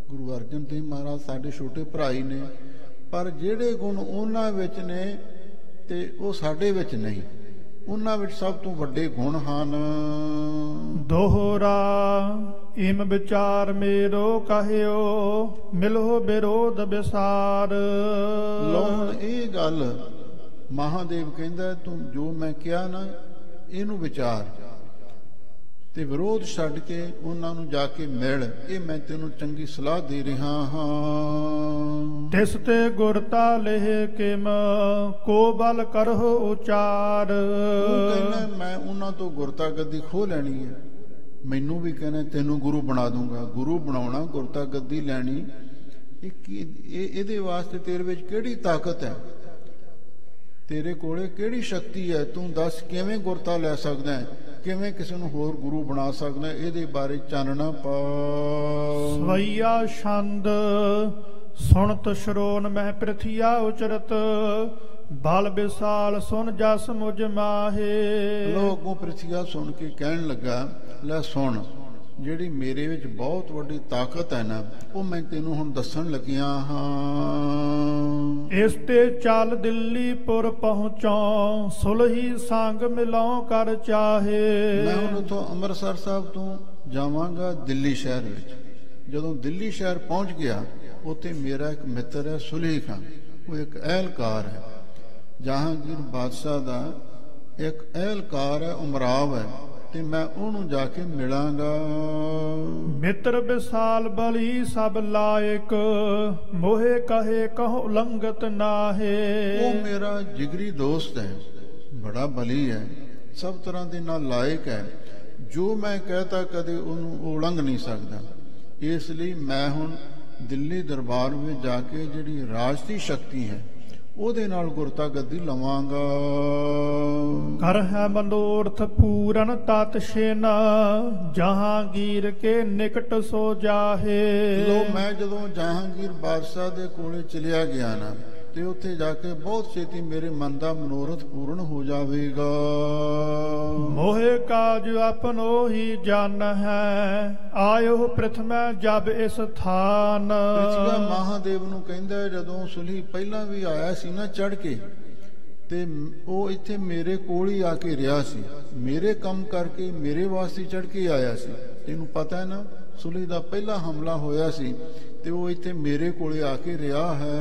ਗੁਰੂ ਅਰਜਨ ਦੇਵ ਮਹਾਰਾਜ ਸਾਡੇ ਛੋਟੇ ਭਰਾ ਹੀ ਨੇ, ਪਰ ਜਿਹੜੇ ਗੁਣ ਉਹਨਾਂ ਵਿੱਚ ਨੇ ਤੇ ਉਹ ਸਾਡੇ ਵਿੱਚ ਨਹੀਂ। ਉਹਨਾਂ ਵਿੱਚ ਸਭ ਤੋਂ ਵੱਡੇ ਗੁਣ ਹਨ। ਦੋਹਰਾ ਇਮ ਵਿਚਾਰ ਮੇਰੋ ਕਹਿਓ ਮਿਲੋ ਵਿਰੋਧ ਵਿਸਾਰ। ਲਓ ਇਹ ਗੱਲ ਮਹਾਦੇਵ ਕਹਿੰਦਾ, ਤੂੰ ਜੋ ਮੈਂ ਕਿਹਾ ਨਾ ਇਹਨੂੰ ਵਿਚਾਰ ਤੇ ਵਿਰੋਧ ਛੱਡ ਕੇ ਉਹਨਾਂ ਨੂੰ ਜਾ ਕੇ ਮਿਲ। ਇਹ ਮੈਂ ਤੈਨੂੰ ਚੰਗੀ ਸਲਾਹ ਦੇ ਰਿਹਾ ਹਾਂ। ਤਿਸ ਤੇ ਗੁਰਤਾ ਲੇਹ ਕਿਮ ਕੋ ਬਲ ਕਰਹੁ ਉਚਾਰ। ਕਹਿੰਦਾ ਮੈਂ ਉਹਨਾਂ ਤੋਂ ਗੁਰਤਾ ਗੱਦੀ ਖੋਹ ਲੈਣੀ ਹੈ। ਮੈਨੂੰ ਵੀ ਕਹਿੰਦਾ ਤੈਨੂੰ ਗੁਰੂ ਬਣਾ ਦੂੰਗਾ। ਗੁਰੂ ਬਣਾਉਣਾ, ਗੁਰਤਾ ਗੱਦੀ ਲੈਣੀ, ਇਹਦੇ ਵਾਸਤੇ ਤੇਰੇ ਵਿੱਚ ਕਿਹੜੀ ਤਾਕਤ ਹੈ? ਤੇਰੇ ਕੋਲੇ ਕਿਹੜੀ ਸ਼ਕਤੀ ਹੈ? ਤੂੰ ਦੱਸ ਕਿਵੇਂ ਗੁਰਤਾ ਲੈ ਸਕਦਾ ਹੈ? ਕਿਵੇਂ ਕਿਸੇ ਨੂੰ ਹੋਰ ਗੁਰੂ ਬਣਾ ਸਕਦਾ? ਇਹਦੇ ਬਾਰੇ ਚਾਨਣਾ ਪਾ। ਸਵਈਆ ਛੰਦ ਸੁਣਤ ਸ਼ਰੋਨ ਮਹਿ ਪ੍ਰਿਥਿਆ ਉਚਰਤ ਬਲ ਵਿਸਾਲ ਸੁਨ ਜਸ ਮੁਝ ਮਾਹੇ। ਲੋਕੋਂ ਪ੍ਰਿਥਿਆ ਸੁਣ ਕੇ ਕਹਿਣ ਲੱਗਾ, ਲੈ ਸੁਣ, ਜਿਹੜੀ ਮੇਰੇ ਵਿੱਚ ਬਹੁਤ ਵੱਡੀ ਤਾਕਤ ਹੈ ਨਾ, ਉਹ ਮੈਂ ਤੈਨੂੰ ਹੁਣ ਦੱਸਣ ਲੱਗਿਆ ਹਾਂ। ਇਸ ਤੇ ਚੱਲ ਦਿੱਲੀਪੁਰ ਪਹੁੰਚਾਂ ਸੁਲਹੀ ਸੰਗ ਮਿਲਾਉ ਕਰ ਚਾਹੇ। ਮੈਂ ਹੁਣ ਉੱਥੋਂ ਅੰਮ੍ਰਿਤਸਰ ਸਾਹਿਬ ਤੋਂ ਜਾਵਾਂਗਾ ਦਿੱਲੀ ਸ਼ਹਿਰ ਵਿੱਚ। ਜਦੋਂ ਦਿੱਲੀ ਸ਼ਹਿਰ ਪਹੁੰਚ ਗਿਆ, ਉੱਥੇ ਮੇਰਾ ਇੱਕ ਮਿੱਤਰ ਹੈ ਸੁਲਹੀ ਖਾਂ। ਉਹ ਇੱਕ ਅਹਿਲਕਾਰ ਹੈ, ਜਹਾਂਗੀਰ ਬਾਦਸ਼ਾਹ ਦਾ ਇੱਕ ਅਹਿਲਕਾਰ ਹੈ, ਉਮਰਾਵ ਹੈ, ਤੇ ਮੈਂ ਉਹਨੂੰ ਜਾ ਕੇ ਮਿਲਾਂਗਾ। ਮਿੱਤਰ ਵਿਸਾਲ ਬਲੀ ਸਭ ਲਾਇਕ ਮੋਹੇ ਕਹੇ ਕਹੋ ਉਲੰਘਤ ਨਾਹੇ। ਉਹ ਮੇਰਾ ਜਿਗਰੀ ਦੋਸਤ ਹੈ, ਬੜਾ ਬਲੀ ਹੈ, ਸਭ ਤਰ੍ਹਾਂ ਦੇ ਨਾਲ ਲਾਇਕ ਹੈ। ਜੋ ਮੈਂ ਕਹਤਾ ਕਦੇ ਉਹਨੂੰ ਉਲੰਘ ਨਹੀਂ ਸਕਦਾ। ਇਸ ਲਈ ਮੈਂ ਹੁਣ ਦਿੱਲੀ ਦਰਬਾਰ ਵਿੱਚ ਜਾ ਕੇ ਜਿਹੜੀ ਰਾਜ ਦੀ ਸ਼ਕਤੀ ਹੈ ਉਹਦੇ ਨਾਲ ਗੁਰਤਾ ਗੱਦੀ ਲਵਾਂਗਾ। ਕਰ ਹੈ ਮਨੋਰਥ ਪੂਰਨ ਤਤ ਸ਼ੇਨਾ ਜਹਾਂਗੀਰ ਕੇ ਨਿਕਟ ਸੋ ਜਾਹੇ। ਲੋ ਮੈਂ ਜਦੋਂ ਜਹਾਂਗੀਰ ਬਾਦਸ਼ਾਹ ਦੇ ਕੋਲੇ ਚਲਿਆ ਗਿਆ ਨਾ, ਤੇ ਉੱਥੇ ਜਾ ਕੇ ਬਹੁਤ ਛੇਤੀ ਮੇਰੇ ਮਨ ਦਾ ਮਨੋਰਥ ਪੂਰਨ ਹੋ ਜਾਵੇਗਾ। ਮੋਹੇ ਕਾਜ ਆਪਨੋ ਹੀ ਜਨ ਹੈ ਆਇਓ ਪ੍ਰਥਮੈ ਜਬ ਇਸ ਥਾਨ। ਮਹਾਦੇਵ ਨੂੰ ਕਹਿੰਦਾ, ਜਦੋਂ ਸੁਲਹੀ ਪਹਿਲਾਂ ਵੀ ਆਇਆ ਸੀ ਨਾ ਚੜ ਕੇ, ਤੇ ਉਹ ਇੱਥੇ ਮੇਰੇ ਕੋਲ ਹੀ ਆ ਕੇ ਰਿਹਾ ਸੀ। ਮੇਰੇ ਕੰਮ ਕਰਕੇ ਮੇਰੇ ਵਾਸਤੇ ਚੜ ਕੇ ਆਇਆ ਸੀ। ਤੈਨੂੰ ਪਤਾ ਹੈ ਨਾ, ਸੁਲਹੀ ਦਾ ਪਹਿਲਾ ਹਮਲਾ ਹੋਇਆ ਸੀ ਤੇ ਉਹ ਇੱਥੇ ਮੇਰੇ ਕੋਲੇ ਆ ਕੇ ਰਿਹਾ ਹੈ।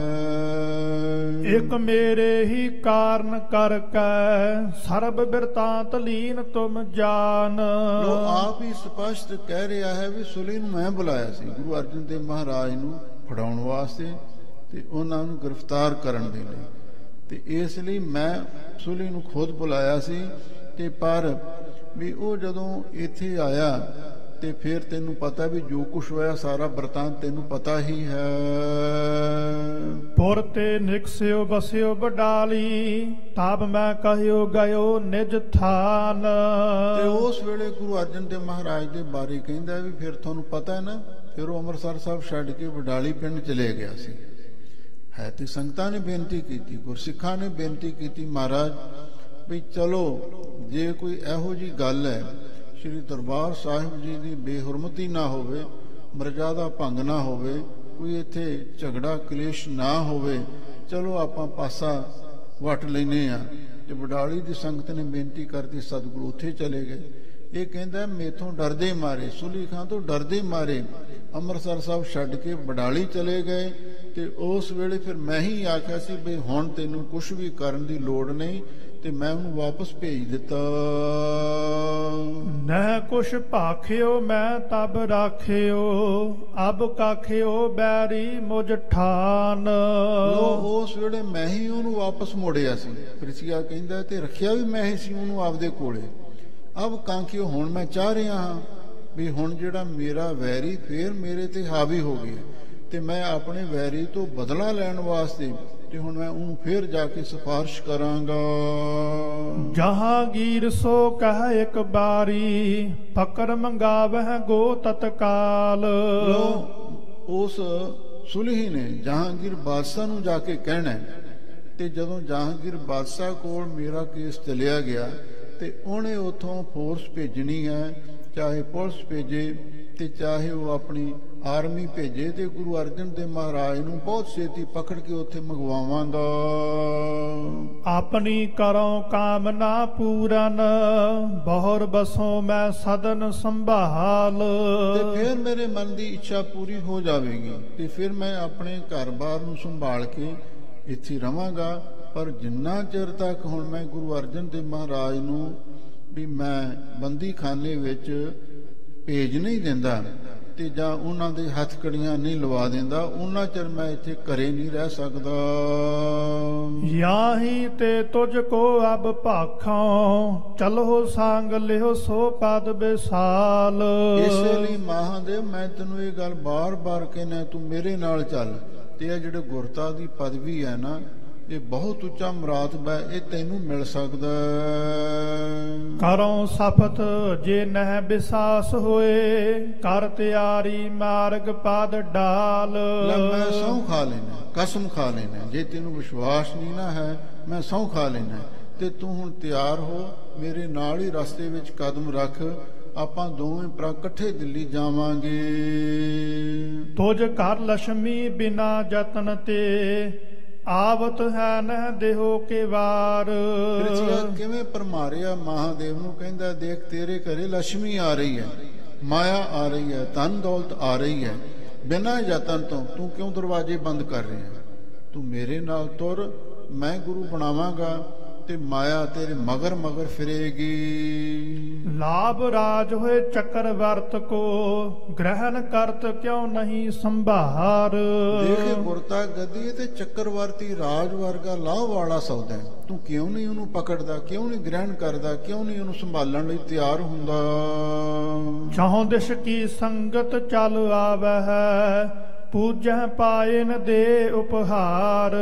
ਇੱਕ ਮੇਰੇ ਹੀ ਕਾਰਨ ਕਰਕੇ ਸਰਬ ਬਿਰਤਾਂਤ ਲੀਨ ਤੁਮ ਜਾਨ। ਉਹ ਆਪ ਹੀ ਸਪਸ਼ਟ ਕਹਿ ਰਿਹਾ ਹੈ ਵੀ ਸੁਲਹੀ ਨੂੰ ਮੈਂ ਬੁਲਾਇਆ ਸੀ ਗੁਰੂ ਅਰਜਨ ਦੇਵ ਮਹਾਰਾਜ ਨੂੰ ਫੜਾਉਣ ਵਾਸਤੇ ਤੇ ਉਹਨਾਂ ਨੂੰ ਗ੍ਰਿਫਤਾਰ ਕਰਨ ਦੇ ਲਈ, ਤੇ ਇਸ ਲਈ ਮੈਂ ਸੁਲਹੀ ਨੂੰ ਖੁਦ ਬੁਲਾਇਆ ਸੀ। ਤੇ ਪਰ ਵੀ ਉਹ ਜਦੋਂ ਇੱਥੇ ਆਇਆ ਤੇ ਫਿਰ ਤੈਨੂੰ ਪਤਾ ਵੀ ਜੋ ਕੁਛ ਹੋਇਆ ਸਾਰਾ ਬਰਤਾਂਤ ਤੈਨੂੰ ਪਤਾ ਹੀ ਹੈ। ਪੁਰ ਤੇ ਨਿਕਸਿਓ ਬਸਿਓ ਬਡਾਲੀ ਤਬ ਮੈਂ ਕਹਿਓ ਗਇਓ ਨਿਜ ਥਾਨ। ਤੇ ਉਸ ਵੇਲੇ ਗੁਰੂ ਅਰਜਨ ਦੇਵ ਮਹਾਰਾਜ ਦੇ ਬਾਰੇ ਕਹਿੰਦਾ ਵੀ ਫਿਰ ਤੁਹਾਨੂੰ ਪਤਾ ਹੈ ਨਾ, ਫਿਰ ਉਹ ਅੰਮ੍ਰਿਤਸਰ ਸਾਹਿਬ ਛੱਡ ਕੇ ਬਡਾਲੀ ਪਿੰਡ ਚਲੇ ਗਿਆ ਸੀ। ਹੈ ਤੇ ਸੰਗਤਾਂ ਨੇ ਬੇਨਤੀ ਕੀਤੀ, ਗੁਰਸਿੱਖਾਂ ਨੇ ਬੇਨਤੀ ਕੀਤੀ, ਮਹਾਰਾਜ ਵੀ ਚਲੋ ਜੇ ਕੋਈ ਇਹੋ ਜਿਹੀ ਗੱਲ ਹੈ, ਸ਼੍ਰੀ ਦਰਬਾਰ ਸਾਹਿਬ ਜੀ ਦੀ ਬੇਹੁਰਮਤੀ ਨਾ ਹੋਵੇ, ਮਰਜ਼ਾਦਾ ਭੰਗ ਨਾ ਹੋਵੇ, ਕੋਈ ਇੱਥੇ ਝਗੜਾ ਕਲੇਸ਼ ਨਾ ਹੋਵੇ, ਚਲੋ ਆਪਾਂ ਪਾਸਾ ਵੱਟ ਲੈਨੇ ਆ। ਤੇ ਬਡਾਲੀ ਦੀ ਸੰਗਤ ਨੇ ਬੇਨਤੀ ਕਰਤੀ, ਸਤਿਗੁਰੂ ਉੱਥੇ ਚਲੇ ਗਏ। ਇਹ ਕਹਿੰਦਾ ਮੇਥੋਂ ਡਰਦੇ ਮਾਰੇ, ਸੁਲਹੀ ਖਾਂ ਤੋਂ ਡਰਦੇ ਮਾਰੇ ਅੰਮ੍ਰਿਤਸਰ ਸਾਹਿਬ ਛੱਡ ਕੇ ਬਡਾਲੀ ਚਲੇ ਗਏ। ਤੇ ਉਸ ਵੇਲੇ ਫਿਰ ਮੈਂ ਹੀ ਆਖਿਆ ਸੀ ਵੀ ਹੁਣ ਤੈਨੂੰ ਕੁਛ ਵੀ ਕਰਨ ਦੀ ਲੋੜ ਨਹੀਂ, ਤੇ ਮੈਂ ਉਹਨੂੰ ਵਾਪਸ ਭੇਜ ਦਿੱਤਾ। ਨਹਿ ਕੁਛ ਭਾਖਿਓ ਮੈਂ ਤਬ ਰਾਖਿਓ ਅਬ ਕਾਖਿਓ ਬੈਰੀ ਮੁਝ ਠਾਨ। ਉਸ ਵੇਲੇ ਮੈਂ ਹੀ ਉਹਨੂੰ ਵਾਪਸ ਮੋੜਿਆ ਸੀ। ਪ੍ਰਿਥਿਆ ਕਹਿੰਦਾ ਤੇ ਰੱਖਿਆ ਵੀ ਮੈਂ ਹੀ ਸੀ ਉਹਨੂੰ ਆਪਦੇ ਕੋਲੇ। ਅਬ ਕਾਂਖਿਓ, ਹੁਣ ਮੈਂ ਚਾਹ ਰਿਹਾ ਹਾਂ ਵੀ ਹੁਣ ਜਿਹੜਾ ਮੇਰਾ ਵੈਰੀ ਫੇਰ ਮੇਰੇ ਤੇ ਹਾਵੀ ਹੋ ਗਿਆ, ਤੇ ਮੈਂ ਆਪਣੇ ਵੈਰੀ ਤੋਂ ਬਦਲਾ ਲੈਣ ਵਾਸਤੇ ਤੇ ਹੁਣ ਮੈਂ ਉਹਨੂੰ ਫੇਰ ਜਾ ਕੇ ਸਿਫਾਰਿਸ਼ ਕਰਾਂਗਾ। ਜਹਾਂਗੀਰ ਸੋ ਕਹਿ ਇੱਕ ਬਾਰੀ ਫਕਰ ਮੰਗਾਵਹਿ ਗੋ ਤਤਕਾਲ। ਉਸ ਸੁਲਹੀ ਨੇ ਜਹਾਂਗੀਰ ਬਾਦਸ਼ਾਹ ਨੂੰ ਜਾ ਕੇ ਕਹਿਣਾ। ਤੇ ਜਦੋਂ ਜਹਾਂਗੀਰ ਬਾਦਸ਼ਾਹ ਕੋਲ ਮੇਰਾ ਕੇਸ ਚਲਿਆ ਗਿਆ ਤੇ ਉਹਨੇ ਉਥੋਂ ਫੋਰਸ ਭੇਜਣੀ ਹੈ, ਚਾਹੇ ਪੁਲਿਸ ਭੇਜੇ ਤੇ ਚਾਹੇ ਉਹ ਆਪਣੀ ਆਰਮੀ ਭੇਜੇ, ਤੇ ਗੁਰੂ ਅਰਜਨ ਦੇਵ ਮਹਾਰਾਜ ਨੂੰ ਬਹੁਤ ਛੇਤੀ ਪਕੜ ਕੇ ਉੱਥੇ ਮੰਗਵਾਵਾਂਗਾ। ਆਪਣੀ ਕਰੋ ਕਾਮਨਾ ਪੂਰਨ, ਬਹੁਰ ਬਸੋਂ ਮੈਂ ਸਦਨ ਸੰਭਾਲ। ਤੇ ਫਿਰ ਮੇਰੇ ਮਨ ਦੀ ਇੱਛਾ ਪੂਰੀ ਹੋ ਜਾਵੇਗੀ ਤੇ ਫਿਰ ਮੈਂ ਆਪਣੇ ਘਰ-ਬਾਰ ਨੂੰ ਸੰਭਾਲ ਕੇ ਇੱਥੇ ਰਵਾਂਗਾ। ਪਰ ਜਿੰਨਾ ਚਿਰ ਤੱਕ ਹੁਣ ਮੈਂ ਗੁਰੂ ਅਰਜਨ ਦੇਵ ਮਹਾਰਾਜ ਨੂੰ ਵੀ ਮੈਂ ਬੰਦੀ ਖਾਨੇ ਵਿੱਚ ਭੇਜ ਨਹੀਂ ਦਿੰਦਾ ਤੇ ਜਾਂ ਉਹਨਾਂ ਦੇ ਹੱਥ ਕੜੀਆਂ ਨਹੀਂ ਲਵਾ ਦਿੰਦਾ, ਉਹਨਾਂ ਚਿਰ ਮੈਂ ਇੱਥੇ ਘਰੇ ਨਹੀਂ ਰਹਿ ਸਕਦਾ। ਯਾਹੀ ਤੇ ਤੁਝ ਕੋ ਅਬ ਭਾਖਾਂ, ਚਲੋ ਸੰਗ ਲਿਓ ਸੋ ਪਦ ਵਿਸਾਲ। ਇਸੇ ਲਈ ਮਹਾਦੇਵ ਮੈਂ ਤੈਨੂੰ ਇਹ ਗੱਲ ਬਾਰ-ਬਾਰ ਕਹਿੰਦਾ, ਤੂੰ ਮੇਰੇ ਨਾਲ ਚੱਲ। ਤੇ ਇਹ ਜਿਹੜੇ ਗੁਰਤਾ ਦੀ ਪਦਵੀ ਹੈ ਨਾ, ਇਹ ਬਹੁਤ ਉੱਚਾ ਮੁਰਾਤਬ ਹੈ, ਇਹ ਤੈਨੂੰ ਮਿਲ ਸਕਦਾ। ਕਰੋ ਸਫਤ ਜੇ ਨਹਿ ਵਿਸਾਸ ਹੋਏ, ਕਰ ਤਿਆਰੀ ਮਾਰਗ ਪਦ ਡਾਲ। ਮੈਂ ਸਹੁੰ ਖਾ ਲੈਣਾ, ਕਸਮ ਖਾ ਲੈਣਾ, ਜੇ ਤੈਨੂੰ ਵਿਸ਼ਵਾਸ ਨਹੀਂ ਨਾ ਹੈ ਮੈਂ ਸਹੁੰ ਖਾ ਲੈਣਾ। ਤੇ ਤੂੰ ਹੁਣ ਤਿਆਰ ਹੋ, ਮੇਰੇ ਨਾਲ ਹੀ ਰਸਤੇ ਵਿੱਚ ਕਦਮ ਰੱਖ, ਆਪਾਂ ਦੋਵੇਂ ਭਰਾ ਇਕੱਠੇ ਦਿੱਲੀ ਜਾਵਾਂਗੇ। ਤੁਝ ਘਰ ਲక్ష్ਮੀ ਬਿਨਾ ਜਤਨ ਤੇ, ਆਵਤ ਹੈ ਨਹਿ ਦੇਹੋ ਕੇ ਵਾਰ। ਕਿਵੇਂ ਪਰਮਾਰਿਆ ਮਹਾਦੇਵ ਨੂੰ, ਕਹਿੰਦਾ ਦੇਖ ਤੇਰੇ ਘਰੇ ਲక్ష్ਮੀ ਆ ਰਹੀ ਹੈ, ਮਾਇਆ ਆ ਰਹੀ ਹੈ, ਧਨ ਦੌਲਤ ਆ ਰਹੀ ਹੈ, ਬਿਨਾਂ ਯਤਨ ਤੋਂ ਤੂੰ ਕਿਉਂ ਦਰਵਾਜ਼ੇ ਬੰਦ ਕਰ ਰਿਹਾ? ਤੂੰ ਮੇਰੇ ਨਾਲ ਤੁਰ, ਮੈਂ ਗੁਰੂ ਬਣਾਵਾਂਗਾ ਤੇ ਮਾਇਆ ਤੇਰੇ ਮਗਰ ਮਗਰ ਫਿਰੇਗੀ। ਲਾਭ ਰਾਜ ਹੋਏ ਚੱਕਰਵਰਤ ਕੋ, ਗ੍ਰਹਿਣ ਕਰਤ ਕਿਉਂ ਨਹੀਂ ਸੰਭਾਰ। ਦੇਖ ਗੁਰਤਾ ਗੱਦੀ ਤੇ ਚੱਕਰਵਰਤੀ ਰਾਜ ਵਰਗਾ ਲਾਭ ਵਾਲਾ ਸੌਦਾ, ਤੂੰ ਕਿਉਂ ਨਹੀਂ ਉਹਨੂੰ ਪਕੜਦਾ, ਕਿਉਂ ਨਹੀਂ ਗ੍ਰਹਿਣ ਕਰਦਾ, ਕਿਉਂ ਨਹੀਂ ਉਹਨੂੰ ਸੰਭਾਲਣ ਲਈ ਤਿਆਰ ਹੁੰਦਾ? ਚਾਹੋਂ ਦਿਸ਼ ਕੀ ਸੰਗਤ ਚੱਲ ਆਵੈ ਹੈ, ਪੂਜੈ ਪਾਏ ਨ ਦੇ ਉਪਹਾਰ।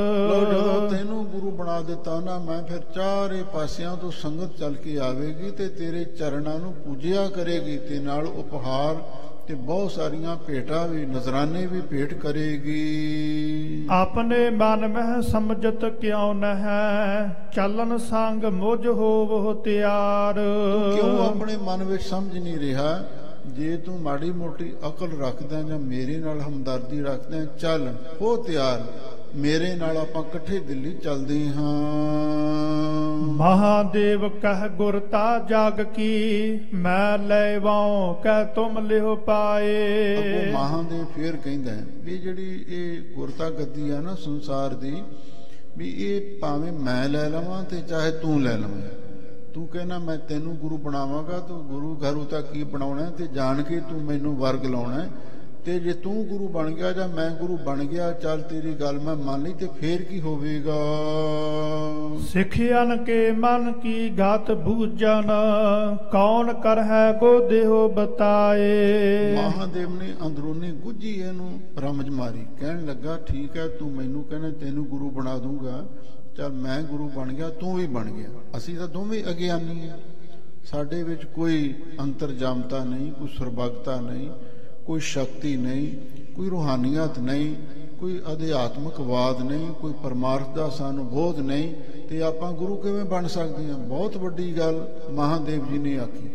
ਜਦੋਂ ਤੈਨੂੰ ਗੁਰੂ ਬਣਾ ਦਿੱਤਾ ਨਾ, ਮੈਂ ਫਿਰ ਚਾਰੇ ਪਾਸਿਆਂ ਤੋਂ ਸੰਗਤ ਚੱਲ ਕੇ ਆਵੇਗੀ ਤੇ ਤੇਰੇ ਚਰਨਾਂ ਨੂੰ ਪੂਜਿਆ ਕਰੇਗੀ ਤੇ ਨਾਲ ਉਪਹਾਰ ਤੇ ਬਹੁਤ ਸਾਰੀਆਂ ਭੇਟਾਂ ਵੀ, ਨਜ਼ਰਾਨੇ ਵੀ ਭੇਟ ਕਰੇਗੀ। ਆਪਣੇ ਮਨ ਮਹਿ ਸਮਝਤ ਕਿਉਂ ਨਹਿ, ਚੱਲਨ ਸੰਗ ਮੁਝ ਹੋਵੋ ਤਿਆਰ। ਕਿਉਂ ਆਪਣੇ ਮਨ ਵਿੱਚ ਸਮਝ ਨਹੀਂ ਰਿਹਾ? ਜੇ ਤੂੰ ਮਾੜੀ ਮੋਟੀ ਅਕਲ ਰੱਖਦਾ ਜਾਂ ਮੇਰੇ ਨਾਲ ਹਮਦਰਦੀ ਰੱਖਦਾ, ਚੱਲ ਹੋ ਤਿਆਰ, ਮੇਰੇ ਨਾਲ ਆਪਾਂ ਇਕੱਠੇ ਦਿੱਲੀ ਚੱਲਦੇ ਹਾਂ। ਮਹਾਦੇਵ ਕਹਿ ਗੁਰਤਾ ਜਗ ਕੀ, ਮੈਂ ਲੈ ਵਾਉ ਕਹਿ ਤੁਮ ਲਿਓ ਪਾਏ। ਅੱਗੋਂ ਮਹਾਦੇਵ ਫੇਰ ਕਹਿੰਦਾ ਵੀ ਜਿਹੜੀ ਇਹ ਗੁਰਤਾ ਗੱਦੀ ਆ ਨਾ ਸੰਸਾਰ ਦੀ, ਵੀ ਇਹ ਭਾਵੇਂ ਮੈਂ ਲੈ ਲਵਾਂ ਤੇ ਚਾਹੇ ਤੂੰ ਲੈ ਲਵੇਂ। ਤੂੰ ਕਹਿਣਾ ਮੈਂ ਤੈਨੂੰ ਗੁਰੂ ਬਣਾਵਾਂਗਾ, ਤੂੰ ਗੁਰੂ ਘਰੂ ਤਾਂ ਕੀ ਬਣਾਉਣਾ ਤੇ ਜਾਣ ਕੇ ਤੂੰ ਮੈਨੂੰ ਵਰਗ ਲਾਉਣਾ। ਤੇ ਜੇ ਤੂੰ ਗੁਰੂ ਬਣ ਗਿਆ ਜਾਂ ਮੈਂ ਗੁਰੂ ਬਣ ਗਿਆ, ਚੱਲ ਤੇਰੀ ਗੱਲ ਮੈਂ ਮੰਨ ਲਈ, ਤੇ ਫੇਰ ਕੀ ਹੋਵੇਗਾ? ਸਿੱਖਿਆਨ ਕੇ ਮਨ ਕੀ ਗਤ ਬੂਝਨ, ਕੌਣ ਕਰਹਿ ਕੋ ਦੇਹੋ ਬਤਾਏ। ਮਹਾਦੇਵ ਨੇ ਅੰਦਰੂਨੀ ਗੁੱਝੀ ਇਹਨੂੰ ਰਮਜ ਮਾਰੀ, ਕਹਿਣ ਲੱਗਾ ਠੀਕ ਹੈ, ਤੂੰ ਮੈਨੂੰ ਕਹਿੰਦਾ ਤੈਨੂੰ ਗੁਰੂ ਬਣਾ ਦੂੰਗਾ, ਚੱਲ ਮੈਂ ਗੁਰੂ ਬਣ ਗਿਆ, ਤੂੰ ਵੀ ਬਣ ਗਿਆ, ਅਸੀਂ ਤਾਂ ਦੋਵੇਂ ਅਗਿਆਨੀ ਹਾਂ, ਸਾਡੇ ਵਿੱਚ ਕੋਈ ਅੰਤਰਜਾਮਤਾ ਨਹੀਂ, ਕੋਈ ਸਰਬਗਤਾ ਨਹੀਂ, ਕੋਈ ਸ਼ਕਤੀ ਨਹੀਂ, ਕੋਈ ਰੂਹਾਨੀਅਤ ਨਹੀਂ, ਕੋਈ ਅਧਿਆਤਮਕਵਾਦ ਨਹੀਂ, ਕੋਈ ਪਰਮਾਰਥ ਦਾ ਸਾਨੂੰ ਬੋਧ ਨਹੀਂ, ਤੇ ਆਪਾਂ ਗੁਰੂ ਕਿਵੇਂ ਬਣ ਸਕਦੇ ਹਾਂ? ਬਹੁਤ ਵੱਡੀ ਗੱਲ ਮਹਾਦੇਵ ਜੀ ਨੇ ਆਖੀ।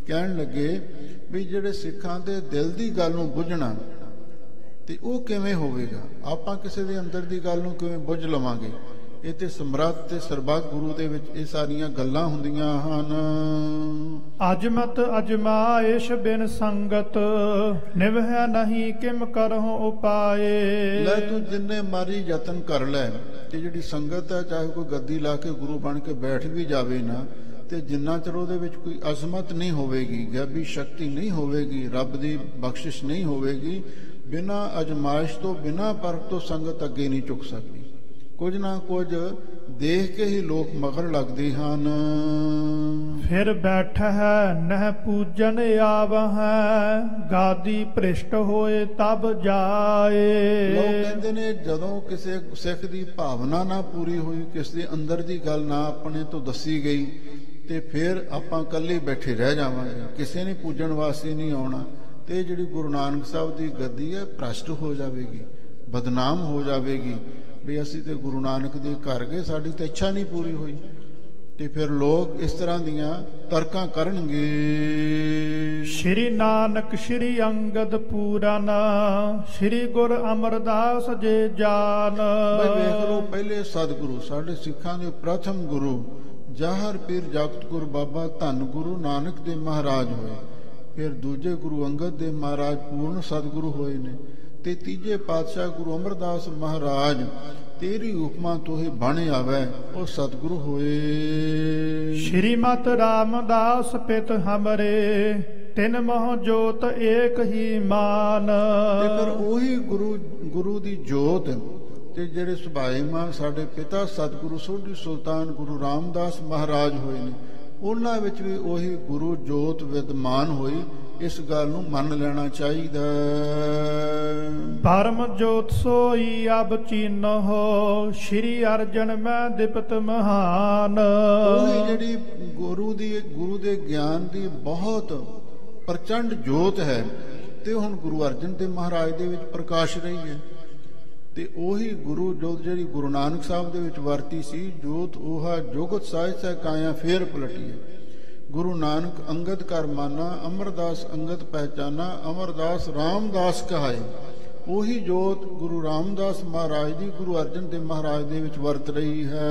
ਕਹਿਣ ਲੱਗੇ ਵੀ ਜਿਹੜੇ ਸਿੱਖਾਂ ਦੇ ਦਿਲ ਦੀ ਗੱਲ ਨੂੰ ਬੁੱਝਣਾ ਤੇ ਉਹ ਕਿਵੇਂ ਹੋਵੇਗਾ? ਆਪਾਂ ਕਿਸੇ ਦੇ ਅੰਦਰ ਦੀ ਗੱਲ ਨੂੰ ਕਿਵੇਂ ਬੁੱਝ ਲਵਾਂਗੇ? ਇਹ ਤੇ ਸਮਰੱਥ ਤੇ ਸਰਬੱਤ ਗੁਰੂ ਦੇ ਵਿੱਚ ਇਹ ਸਾਰੀਆਂ ਗੱਲਾਂ ਹੁੰਦੀਆਂ ਹਨ। ਅਜਮਤ ਅਜਮਾਇਸ਼ ਬਿਨ ਸੰਗਤ, ਨਿਭੈ ਨਹੀਂ ਕਿਮ ਕਰਹੁ ਉਪਾਏ। ਲੈ ਤੂੰ ਜਿੰਨੇ ਮਾਰੀ ਯਤਨ ਕਰ ਲੈ, ਤੇ ਜਿਹੜੀ ਸੰਗਤ ਹੈ ਚਾਹੇ ਕੋਈ ਗੱਦੀ ਲਾ ਕੇ ਗੁਰੂ ਬਣ ਕੇ ਬੈਠ ਵੀ ਜਾਵੇ ਨਾ, ਤੇ ਜਿੰਨਾ ਚਿਰ ਉਹਦੇ ਵਿੱਚ ਕੋਈ ਅਜ਼ਮਤ ਨਹੀਂ ਹੋਵੇਗੀ, ਗੈਬੀ ਸ਼ਕਤੀ ਨਹੀਂ ਹੋਵੇਗੀ, ਰੱਬ ਦੀ ਬਖਸ਼ਿਸ਼ ਨਹੀਂ ਹੋਵੇਗੀ, ਬਿਨਾਂ ਅਜਮਾਇਸ਼ ਤੋਂ ਬਿਨਾਂ ਪਰਖ ਤੋਂ ਸੰਗਤ ਅੱਗੇ ਨਹੀਂ ਚੁੱਕ ਸਕਦੀ। ਕੁਝ ਨਾ ਕੁਝ ਦੇਖ ਕੇ ਹੀ ਲੋਕ ਮਗਰ ਲੱਗਦੇ ਹਨ। ਫਿਰ ਬੈਠੈ ਨਹਿ ਪੂਜਨ ਆਵਹਿ, ਗਾਦੀ ਭ੍ਰਿਸ਼ਟ ਹੋਏ ਤਬ ਜਾਏ। ਲੋਕ ਕਹਿੰਦੇ ਨੇ ਜਦੋਂ ਕਿਸੇ ਸਿੱਖ ਦੀ ਭਾਵਨਾ ਨਾ ਪੂਰੀ ਹੋਈ, ਕਿਸੇ ਦੇ ਅੰਦਰ ਦੀ ਗੱਲ ਨਾ ਆਪਣੇ ਤੋਂ ਦੱਸੀ ਗਈ, ਤੇ ਫਿਰ ਆਪਾਂ ਇਕੱਲੇ ਬੈਠੇ ਰਹਿ ਜਾਵਾਂਗੇ, ਕਿਸੇ ਨੇ ਪੂਜਣ ਵਾਸਤੇ ਨਹੀਂ ਆਉਣਾ, ਤੇ ਜਿਹੜੀ ਗੁਰੂ ਨਾਨਕ ਸਾਹਿਬ ਦੀ ਗੱਦੀ ਹੈ ਭ੍ਰਸ਼ਟ ਹੋ ਜਾਵੇਗੀ। ਬਦਨਾਮ ਹੋ ਜਾਵੇਗੀ ਵੀ ਅਸੀਂ ਤੇ ਗੁਰੂ ਨਾਨਕ ਦੇ ਘਰ ਗਏ, ਸਾਡੀ ਤਾਂ ਇੱਛਾ ਨਹੀਂ ਪੂਰੀ ਹੋਈ। ਤੇ ਫਿਰ ਲੋਕ ਇਸ ਤਰ੍ਹਾਂ ਦੀਆਂ ਤਰਕਾਂ ਕਰਨਗੇ। ਸ਼੍ਰੀ ਨਾਨਕ ਸ਼੍ਰੀ ਅੰਗਦ ਪੂਰਨ, ਸ਼੍ਰੀ ਗੁਰ ਅਮਰਦਾਸ ਜੇ ਜਾਨ। ਵੇਖ ਲਓ, ਪਹਿਲੇ ਸਤਿਗੁਰੂ ਸਾਡੇ ਸਿੱਖਾਂ ਦੇ ਪ੍ਰਥਮ ਗੁਰੂ ਜਾਹਰ ਪੀਰ ਜਗਤ ਗੁਰ ਬਾਬਾ ਧੰਨ ਗੁਰੂ ਨਾਨਕ ਦੇ ਮਹਾਰਾਜ ਹੋਏ। ਫਿਰ ਦੂਜੇ ਗੁਰੂ ਅੰਗਦ ਦੇ ਮਹਾਰਾਜ ਪੂਰਨ ਸਤਿਗੁਰੂ ਹੋਏ ਨੇ, ਤੇ ਤੀਜੇ ਪਾਤਸ਼ਾਹ ਗੁਰੂ ਅਮਰਦਾਸ ਮਹਾਰਾਜ ਤੇਰੀ ਉਪਮਾ ਤੋਹੇ ਬਣ ਆਵੈ ਉਹ ਸਤਿਗੁਰੂ ਹੋਏ। ਸ਼੍ਰੀਮਤ ਰਾਮਦਾਸ ਪਿਤ ਹਮਰੇ, ਤਿਨ ਮੋਹ ਜੋਤ ਏਕ ਹੀ ਮਾਨ। ਤੇ ਫਿਰ ਉਹੀ ਗੁਰੂ ਦੀ ਜੋਤ ਤੇ ਜਿਹੜੇ ਸੁਭਾਏਮਾਨ ਸਾਡੇ ਪਿਤਾ ਸਤਿਗੁਰੂ ਸੋਢੀ ਸੁਲਤਾਨ ਗੁਰੂ ਰਾਮਦਾਸ ਮਹਾਰਾਜ ਹੋਏ ਨੇ, ਉਹਨਾਂ ਵਿੱਚ ਵੀ ਉਹੀ ਗੁਰੂ ਜੋਤ ਵਿਦਮਾਨ ਹੋਈ। ਇਸ ਗੱਲ ਨੂੰ ਮੰਨ ਲੈਣਾ ਚਾਹੀਦਾ। ਪਰਮ ਜੋਤ ਸੋਈ ਅਬ ਚੀਨਹੁ, ਸ਼੍ਰੀ ਅਰਜਨ ਮੈਂ ਦਿਪਤ ਮਹਾਨ। ਉਹੀ ਜਿਹੜੀ ਗੁਰੂ ਦੇ ਗਿਆਨ ਦੀ ਬਹੁਤ ਪ੍ਰਚੰਡ ਜੋਤ ਹੈ, ਤੇ ਹੁਣ ਗੁਰੂ ਅਰਜਨ ਦੇਵ ਮਹਾਰਾਜ ਦੇ ਵਿੱਚ ਪ੍ਰਕਾਸ਼ ਰਹੀ ਹੈ। ਤੇ ਉਹੀ ਗੁਰੂ ਜੋਤ ਜਿਹੜੀ ਗੁਰੂ ਨਾਨਕ ਸਾਹਿਬ ਦੇ ਵਿੱਚ ਵਰਤੀ ਸੀ, ਜੋਤ ਉਹਾ ਜੁਗਤ ਸਾਹਿਤ ਸਹਿ ਕਾਇਆ ਫੇਰ ਪਲਟੀ ਹੈ। ਗੁਰੂ ਨਾਨਕ ਅੰਗਦ ਕਰ ਮਾਨਾ, ਅਮਰਦਾਸ ਅੰਗਦ ਪਹਿਚਾਨਾ, ਅਮਰਦਾਸ ਰਾਮਦਾਸ ਕਹਾਏ। ਉਹੀ ਜੋਤ ਗੁਰੂ ਰਾਮਦਾਸ ਮਹਾਰਾਜ ਦੀ ਗੁਰੂ ਅਰਜਨ ਦੇਵ ਮਹਾਰਾਜ ਦੇ ਵਿੱਚ ਵਰਤ ਰਹੀ ਹੈ।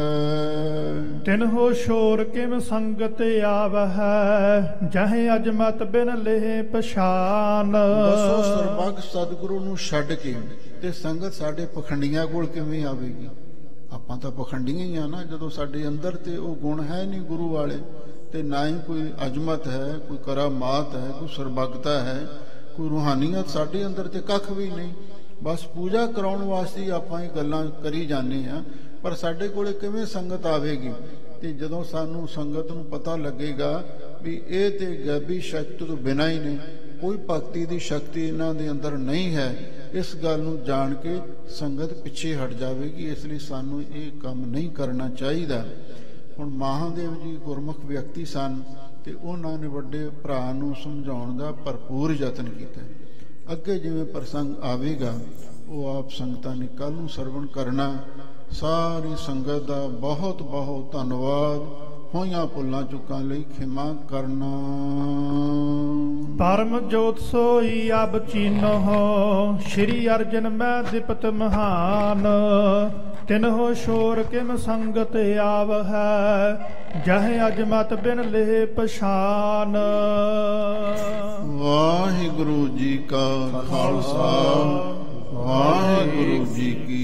ਤਿਨਹੁ ਸ਼ੋਰ ਕਿਮ ਸੰਗਤ ਆਵਹਿ, ਜਹ ਅਜਮਤ ਬਿਨ ਲੇਹ ਪਛਾਨ। ਬਸੋ ਸਰਬੱਗ ਸਤਿਗੁਰੂ ਨੂੰ ਛੱਡ ਕੇ ਤੇ ਸੰਗਤ ਸਾਡੇ ਪਖੰਡੀਆਂ ਕੋਲ ਕਿਵੇਂ ਆਵੇਗੀ? ਆਪਾਂ ਤਾਂ ਪਖੰਡੀਆਂ ਹੀ ਆ ਨਾ, ਜਦੋਂ ਸਾਡੇ ਅੰਦਰ ਤੇ ਉਹ ਗੁਣ ਹੈ ਨਹੀਂ ਗੁਰੂ ਵਾਲੇ, ਤੇ ਨਾ ਹੀ ਕੋਈ ਅਜਮਤ ਹੈ, ਕੋਈ ਕਰਾਮਾਤ ਹੈ, ਕੋਈ ਸਰਬੱਗਤਾ ਹੈ, ਕੋਈ ਰੂਹਾਨੀਅਤ ਸਾਡੇ ਅੰਦਰ ਤੇ ਕੱਖ ਵੀ ਨਹੀਂ। ਬਸ ਪੂਜਾ ਕਰਾਉਣ ਵਾਸਤੇ ਆਪਾਂ ਇਹ ਗੱਲਾਂ ਕਰੀ ਜਾਂਦੇ ਆ, ਪਰ ਸਾਡੇ ਕੋਲੇ ਕਿਵੇਂ ਸੰਗਤ ਆਵੇਗੀ? ਤੇ ਜਦੋਂ ਸਾਨੂੰ ਸੰਗਤ ਨੂੰ ਪਤਾ ਲੱਗੇਗਾ ਵੀ ਇਹ ਤੇ ਗੈਬੀ ਸ਼ਕਤੀ ਤੋਂ ਬਿਨਾਂ ਹੀ ਨੇ, ਕੋਈ ਭਗਤੀ ਦੀ ਸ਼ਕਤੀ ਇਹਨਾਂ ਦੇ ਅੰਦਰ ਨਹੀਂ ਹੈ, ਇਸ ਗੱਲ ਨੂੰ ਜਾਣ ਕੇ ਸੰਗਤ ਪਿੱਛੇ ਹਟ ਜਾਵੇਗੀ। ਇਸ ਲਈ ਸਾਨੂੰ ਇਹ ਕੰਮ ਨਹੀਂ ਕਰਨਾ ਚਾਹੀਦਾ। ਹੁਣ ਮਹਾਦੇਵ ਜੀ ਗੁਰਮੁਖ ਵਿਅਕਤੀ ਸਨ, ਤੇ ਉਹਨਾਂ ਨੇ ਵੱਡੇ ਭਰਾ ਨੂੰ ਸਮਝਾਉਣ ਦਾ ਭਰਪੂਰ ਯਤਨ ਕੀਤਾ। ਅੱਗੇ ਜਿਵੇਂ ਪ੍ਰਸੰਗ ਆਵੇਗਾ ਉਹ ਆਪ ਸੰਗਤਾਂ ਨੇ ਕੱਲ੍ਹ ਨੂੰ ਸਰਵਣ ਕਰਨਾ। ਸਾਰੀ ਸੰਗਤ ਦਾ ਬਹੁਤ ਬਹੁਤ ਧੰਨਵਾਦ। ਹੋਈਆਂ ਭੁੱਲਾਂ ਚੁੱਕਾਂ ਲਈ ਖਿਮਾ ਕਰਨਾ। ਪਰਮ ਜੋਤ ਸੋਈ ਅਬ ਚੀਨਹੁ, ਸ਼੍ਰੀ ਅਰਜਨ ਮੈਂ ਦਿਪਤ ਮਹਾਨ। ਤਿਨਹੁ ਸ਼ੋਰ ਕਿਮ ਸੰਗਤ ਆਵਹਿ, ਜਹ ਅਜਮਤ ਬਿਨ ਲੇਹ ਪਛਾਨ। ਵਾਹਿਗੁਰੂ ਜੀ ਕਾ ਖਾਲਸਾ, ਵਾਹਿਗੁਰੂ ਜੀ ਕੀ